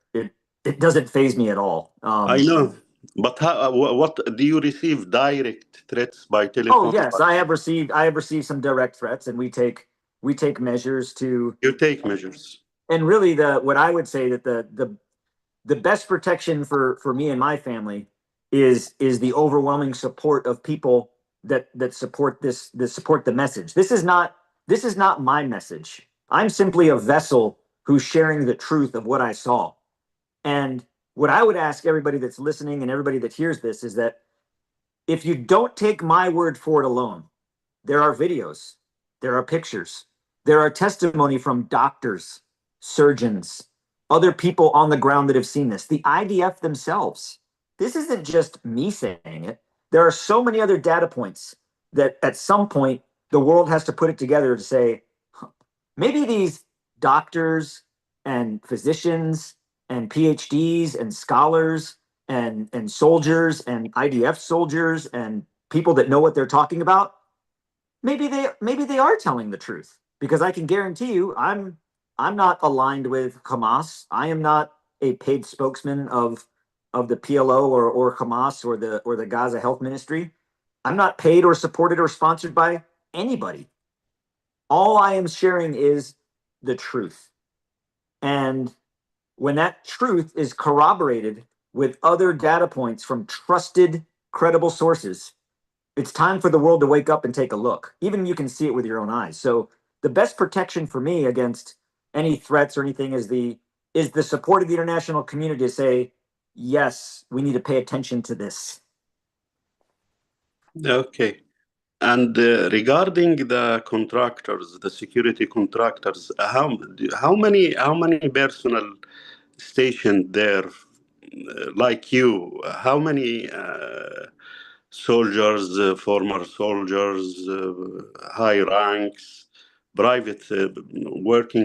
It doesn't faze me at all. I know, but what do you receive direct threats by telephone? Oh yes, I have received some direct threats, and we take measures to. You take measures. And really, what I would say that the best protection for me and my family is the overwhelming support of people that support support the message. This is not my message. I'm simply a vessel who's sharing the truth of what I saw. And what I would ask everybody that's listening and everybody that hears this is that if you don't take my word for it alone, there are videos, there are pictures, there are testimony from doctors, surgeons, other people on the ground that have seen this, the IDF themselves. This isn't just me saying it. There are so many other data points that at some point the world has to put it together to say, maybe these doctors and physicians and PhDs and scholars and soldiers and IDF soldiers and people that know what they're talking about, maybe they are telling the truth. Because I can guarantee you, I'm not aligned with Hamas. I am not a paid spokesman of the PLO or Hamas or the Gaza Health Ministry. I'm not paid or supported or sponsored by anybody. All I am sharing is the truth. And when that truth is corroborated with other data points from trusted, credible sources, it's time for the world to wake up and take a look. Even you can see it with your own eyes. So the best protection for me against any threats or anything is the support of the international community to say, yes, we need to pay attention to this. Okay. And regarding the contractors, the security contractors, how many personnel stationed there, like you? How many soldiers, former soldiers, high ranks, private, working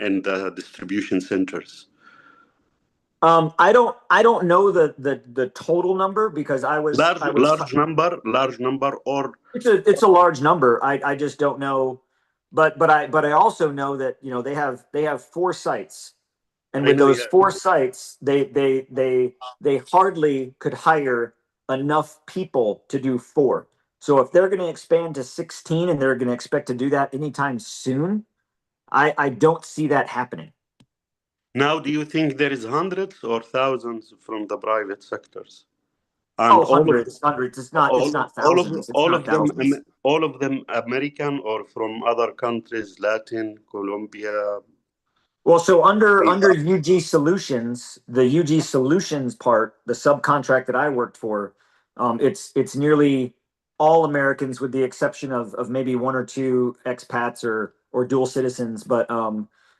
in the distribution centers? I don't know the total number because large number, or it's a large number. I just don't know, but I also know that they have 4 sites, and with those 4 sites, they hardly could hire enough people to do 4. So if they're going to expand to 16 and they're going to expect to do that anytime soon, I don't see that happening. Now, do you think there is hundreds or thousands from the private sectors? And Hundreds. It's not thousands. All of them American or from other countries, Latin, Colombia. Well, so under UG Solutions, the UG Solutions part, the subcontract that I worked for, it's nearly all Americans with the exception of maybe 1 or 2 expats or dual citizens. But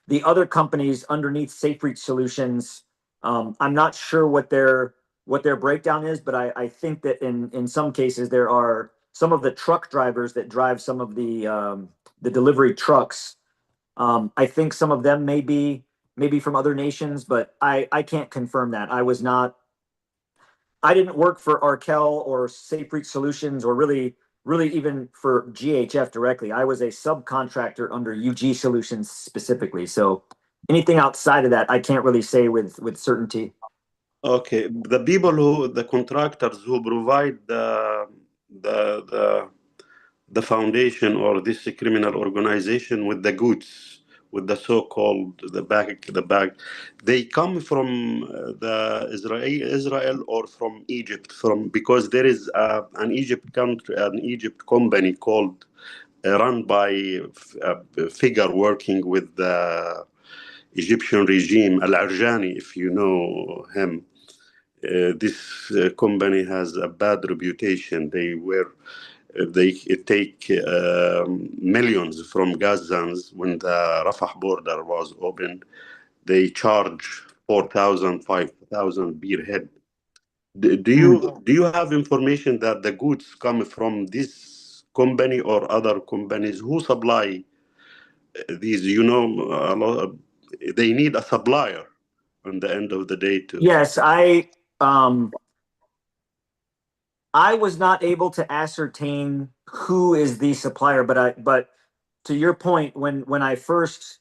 the other companies underneath Safe Reach Solutions, I'm not sure what their breakdown is, but I think that in some cases there are some of the truck drivers that drive some of the delivery trucks. I think some of them may be from other nations, but I can't confirm that. I didn't work for Arkel or Safe Reach Solutions or really even for GHF directly. I was a subcontractor under UG Solutions specifically. So anything outside of that, I can't really say with certainty. Okay, the contractors who provide the foundation or this criminal organization with the goods, with the so-called the bag, they come from the Israel or from Egypt, because there is an Egypt company called run by a figure working with the Egyptian regime, Al-Arjani, if you know him. This company has a bad reputation. They take millions from Gazans. When the Rafah border was opened, they charge 4,000, 5,000 beer head. Do you have information that the goods come from this company or other companies who supply these? They need a supplier. on the end of the day too. Yes, I was not able to ascertain who is the supplier, but to your point, when I first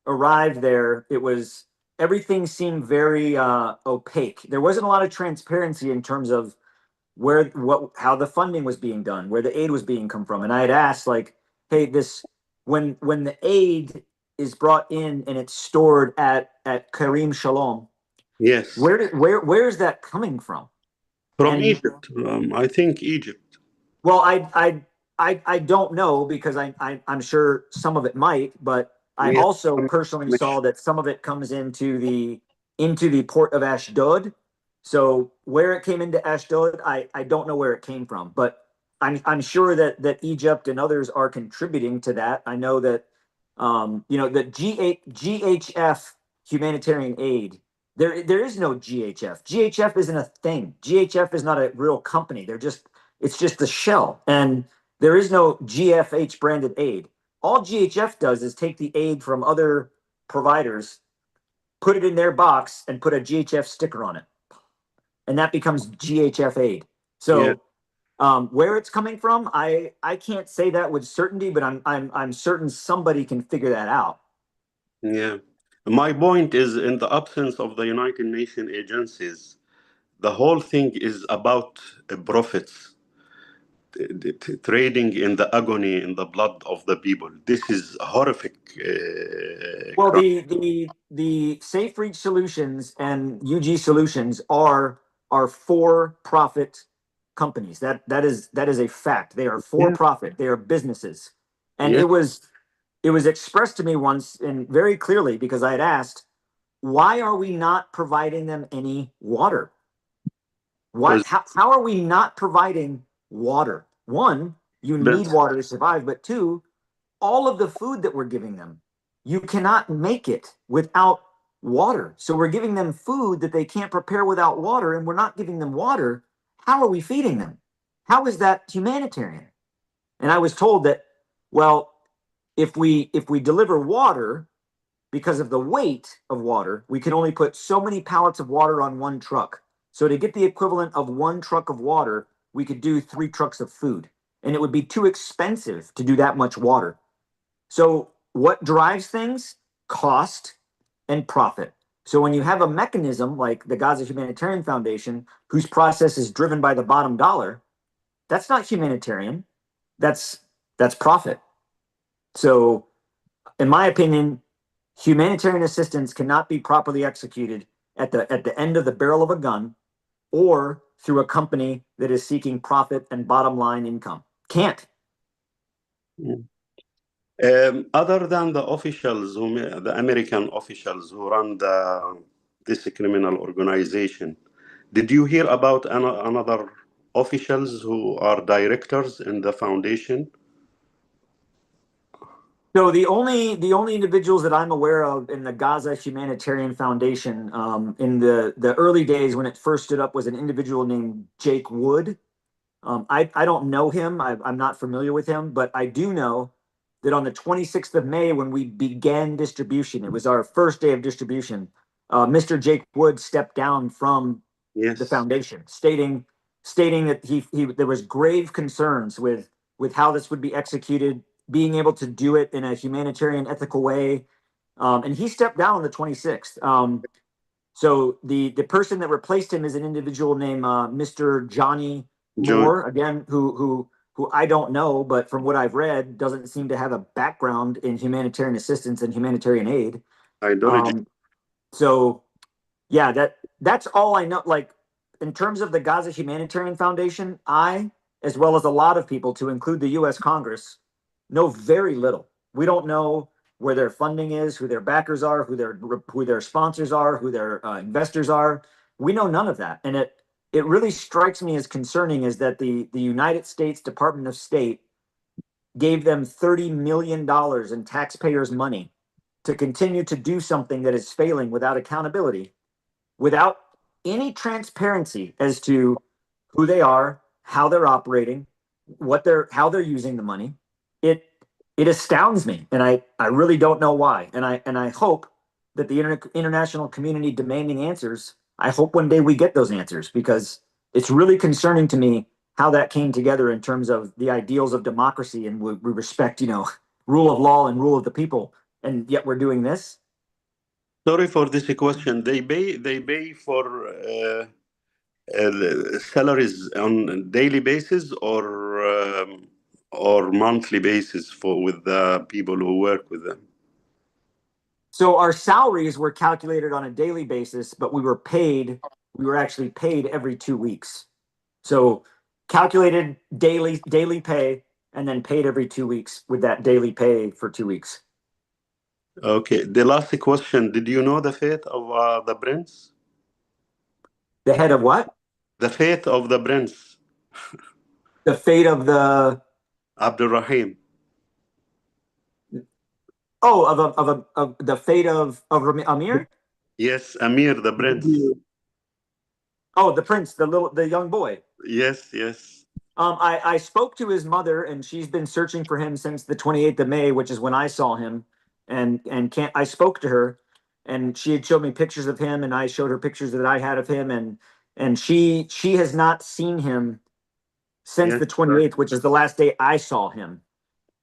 arrived there, everything seemed very opaque. There wasn't a lot of transparency in terms of how the funding was being done, where the aid was being come from. And I had asked, like, hey, when the aid is brought in and it's stored at Karim Shalom, Yes. where is that coming from? From Egypt, I think Egypt. Well, I don't know, because I'm sure some of it might, but I also personally saw that some of it comes into the port of Ashdod. So where it came into Ashdod, I don't know where it came from, but I'm sure that Egypt and others are contributing to that. I know that the GHF humanitarian aid. There is no GHF. GHF isn't a thing. GHF is not a real company. It's just a shell, and there is no GFH branded aid. All GHF does is take the aid from other providers, put it in their box, and put a GHF sticker on it, and that becomes GHF aid. So, where it's coming from, I can't say that with certainty, but I'm certain somebody can figure that out. Yeah. My point is, in the absence of the United Nations agencies, the whole thing is about profits, trading in the agony, in the blood of the people. This is horrific. Well, the Safe Reach Solutions and UG Solutions are for-profit companies. That is a fact. They are for-profit. They are businesses, and it was expressed to me once, and very clearly, because I had asked, why are we not providing them any water? How are we not providing water? One, you need water to survive, but two, all of the food that we're giving them, you cannot make it without water. So we're giving them food that they can't prepare without water, and we're not giving them water. How are we feeding them? How is that humanitarian? And I was told that, well, if we deliver water, because of the weight of water, we can only put so many pallets of water on one truck. So to get the equivalent of one truck of water, we could do 3 trucks of food, and it would be too expensive to do that much water. So what drives things? Cost and profit. So when you have a mechanism like the Gaza Humanitarian Foundation, whose process is driven by the bottom dollar, that's not humanitarian. That's profit. So in my opinion, humanitarian assistance cannot be properly executed at the end of the barrel of a gun, or through a company that is seeking profit and bottom line income. Can't. Other than the officials, the American officials who run this criminal organization, did you hear about another officials who are directors in the foundation? So the only individuals that I'm aware of in the Gaza Humanitarian Foundation, in the early days when it first stood up, was an individual named Jake Wood. I don't know him. I'm not familiar with him, but I do know that on the 26th of May, when we began distribution, it was our first day of distribution. Mr. Jake Wood stepped down from the foundation, stating that there was grave concerns with how this would be executed, being able to do it in a humanitarian, ethical way, and he stepped down on the 26th. So the person that replaced him is an individual named Mr. Johnny Moore, again, who I don't know, but from what I've read, doesn't seem to have a background in humanitarian assistance and humanitarian aid. So yeah, that's all I know. Like, in terms of the Gaza Humanitarian Foundation, I, as well as a lot of people, to include the U.S. Congress, know very little. We don't know where their funding is, who their backers are, who their sponsors are, who their investors are. We know none of that, and it really strikes me as concerning is that the United States Department of State gave them $30 million in taxpayers' money to continue to do something that is failing without accountability, without any transparency as to who they are, how they're operating, how they're using the money. It astounds me, and I really don't know why. And I hope that the international community demanding answers, I hope one day we get those answers, because it's really concerning to me how that came together in terms of the ideals of democracy, and we respect, rule of law and rule of the people, and yet we're doing this. Sorry for this question. They pay for salaries on daily basis or monthly basis with the people who work with them. So our salaries were calculated on a daily basis, but we were actually paid every 2 weeks. So calculated daily pay, and then paid every 2 weeks with that daily pay for 2 weeks. Okay. The last question, did you know the fate of the prince? The head of what? The fate of the prince. The fate of the Abdurrahim. Oh, of the fate of Amir? Yes, Amir, the prince. Oh, the prince, the young boy. Yes, yes. I spoke to his mother, and she's been searching for him since the 28th of May, which is when I saw him. I spoke to her, and she had showed me pictures of him, and I showed her pictures that I had of him, and she has not seen him since the 28th, which is the last day I saw him.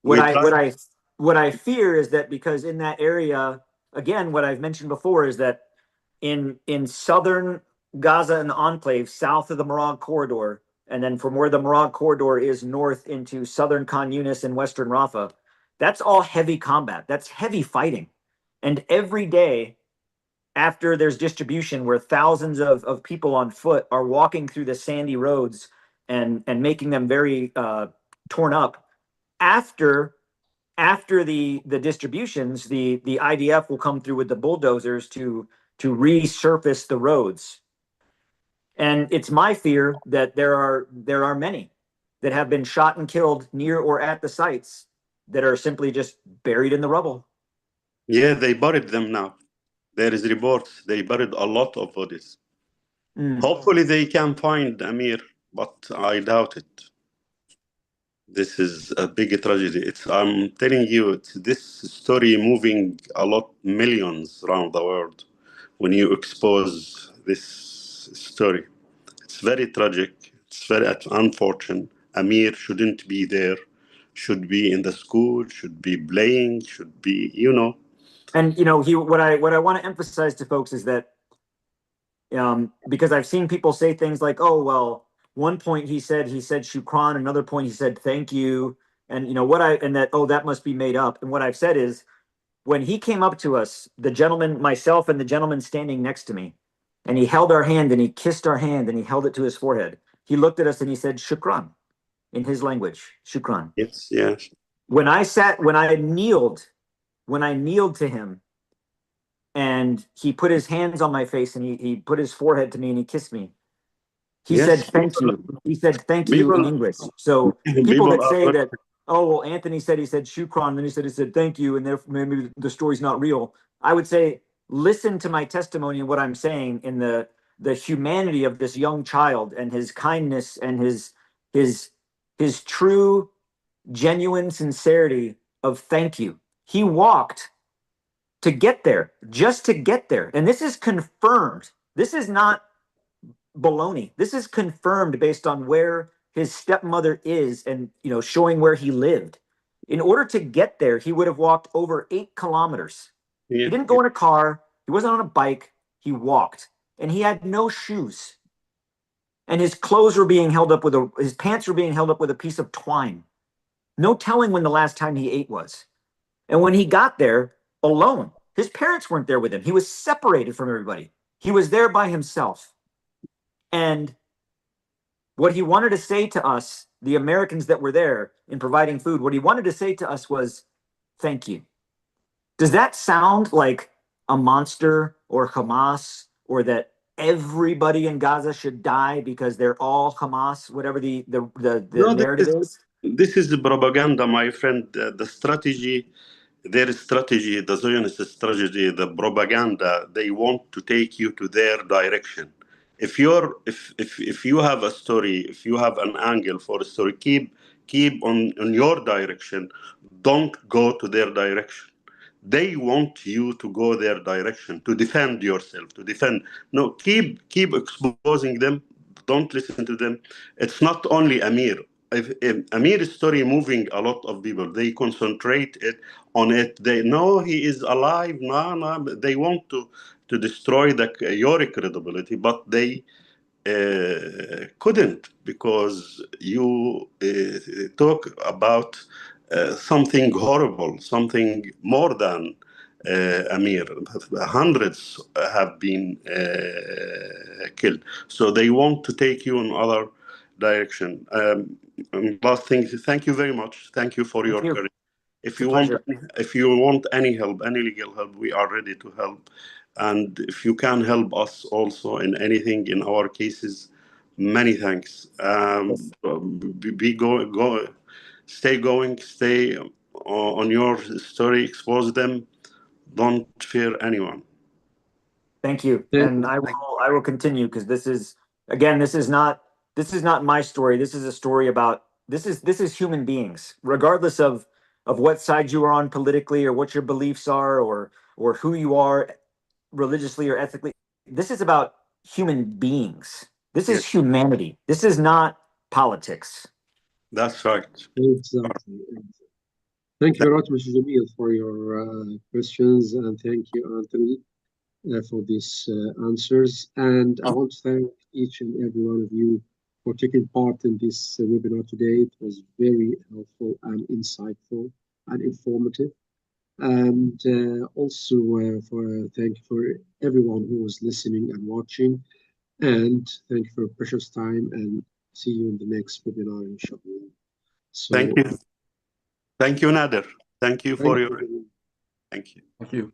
What I fear is that, because in that area, again, what I've mentioned before is that in southern Gaza and the enclave, south of the Marag corridor, and then from where the Marag corridor is north into southern Khan Yunis and western Rafah, that's all heavy combat. That's heavy fighting. And every day after there's distribution, where thousands of people on foot are walking through the sandy roads and making them very torn up, after the distributions, the IDF will come through with the bulldozers to resurface the roads. And it's my fear that there are many that have been shot and killed near or at the sites that are simply just buried in the rubble. Yeah, they buried them now. There is reports they buried a lot of bodies. Hopefully they can find Amir, but I doubt it. This is a big tragedy. I'm telling you, it's this story moving a lot, millions around the world when you expose this story. It's very tragic. It's very unfortunate. Amir shouldn't be there. Should be in the school, should be playing, should be, And what I want to emphasize to folks is that because I've seen people say things like, "Oh, well, one point he said shukran, another point he said thank you," and that must be made up. And what I've said is, when he came up to us, the gentleman, myself and the gentleman standing next to me, and he held our hand and he kissed our hand and he held it to his forehead. He looked at us and he said shukran in his language, shukran. Yes, yes. When I kneeled to him, and he put his hands on my face and he put his forehead to me and he kissed me. He said thank you. He said thank you in English. So people that say that, oh, well, Anthony said he said shukran, then he said thank you, and therefore maybe the story's not real. I would say, listen to my testimony and what I'm saying in the humanity of this young child and his kindness and his true, genuine sincerity of thank you. He walked to get there, just to get there. And this is confirmed. This is not baloney. This is confirmed based on where his stepmother is and, showing where he lived. In order to get there, he would have walked over 8 kilometers. Yeah. He didn't go in a car. He wasn't on a bike. He walked, and he had no shoes. And his clothes were being held up his pants were being held up with a piece of twine. No telling when the last time he ate was. And when he got there, alone. His parents weren't there with him. He was separated from everybody. He was there by himself. And what he wanted to say to us, the Americans that were there in providing food, what he wanted to say to us was, thank you. Does that sound like a monster or Hamas, or that everybody in Gaza should die because they're all Hamas, whatever the narrative is? This is the propaganda, my friend. The strategy, their strategy, the Zionist strategy, the propaganda, they want to take you to their direction. If you have a story, if you have an angle for a story, keep on your direction. Don't go to their direction. They want you to go their direction, to defend yourself, to defend. No, keep exposing them. Don't listen to them. It's not only Amir. If Amir's story moving a lot of people, they concentrate on it. They know he is alive. No, they want to destroy your credibility, but they couldn't, because you talk about something horrible, something more than Amir. Hundreds have been killed. So they want to take you in other direction. And last thing, thank you very much. Thank you for your courage. If you want any help, any legal help, we are ready to help. And if you can help us also in anything in our cases, many thanks. Stay going, stay on your story, expose them. Don't fear anyone. Thank you. And I will continue, because this is not my story. This is a story about, this is human beings, regardless of what side you are on politically, or what your beliefs are, or who you are religiously or ethically. This is about human beings. This is humanity. This is not politics. That's right. Exactly. Thank you very much, Mr. Jamil, for your questions, and thank you, Anthony, for these answers. And I want to thank each and every one of you for taking part in this webinar today. It was very helpful and insightful and informative. And also thank you for everyone who was listening and watching. And thank you for your precious time, and see you in the next webinar, inshallah. So, thank you. Thank you, Nader. Thank you for your... Thank you. Thank you.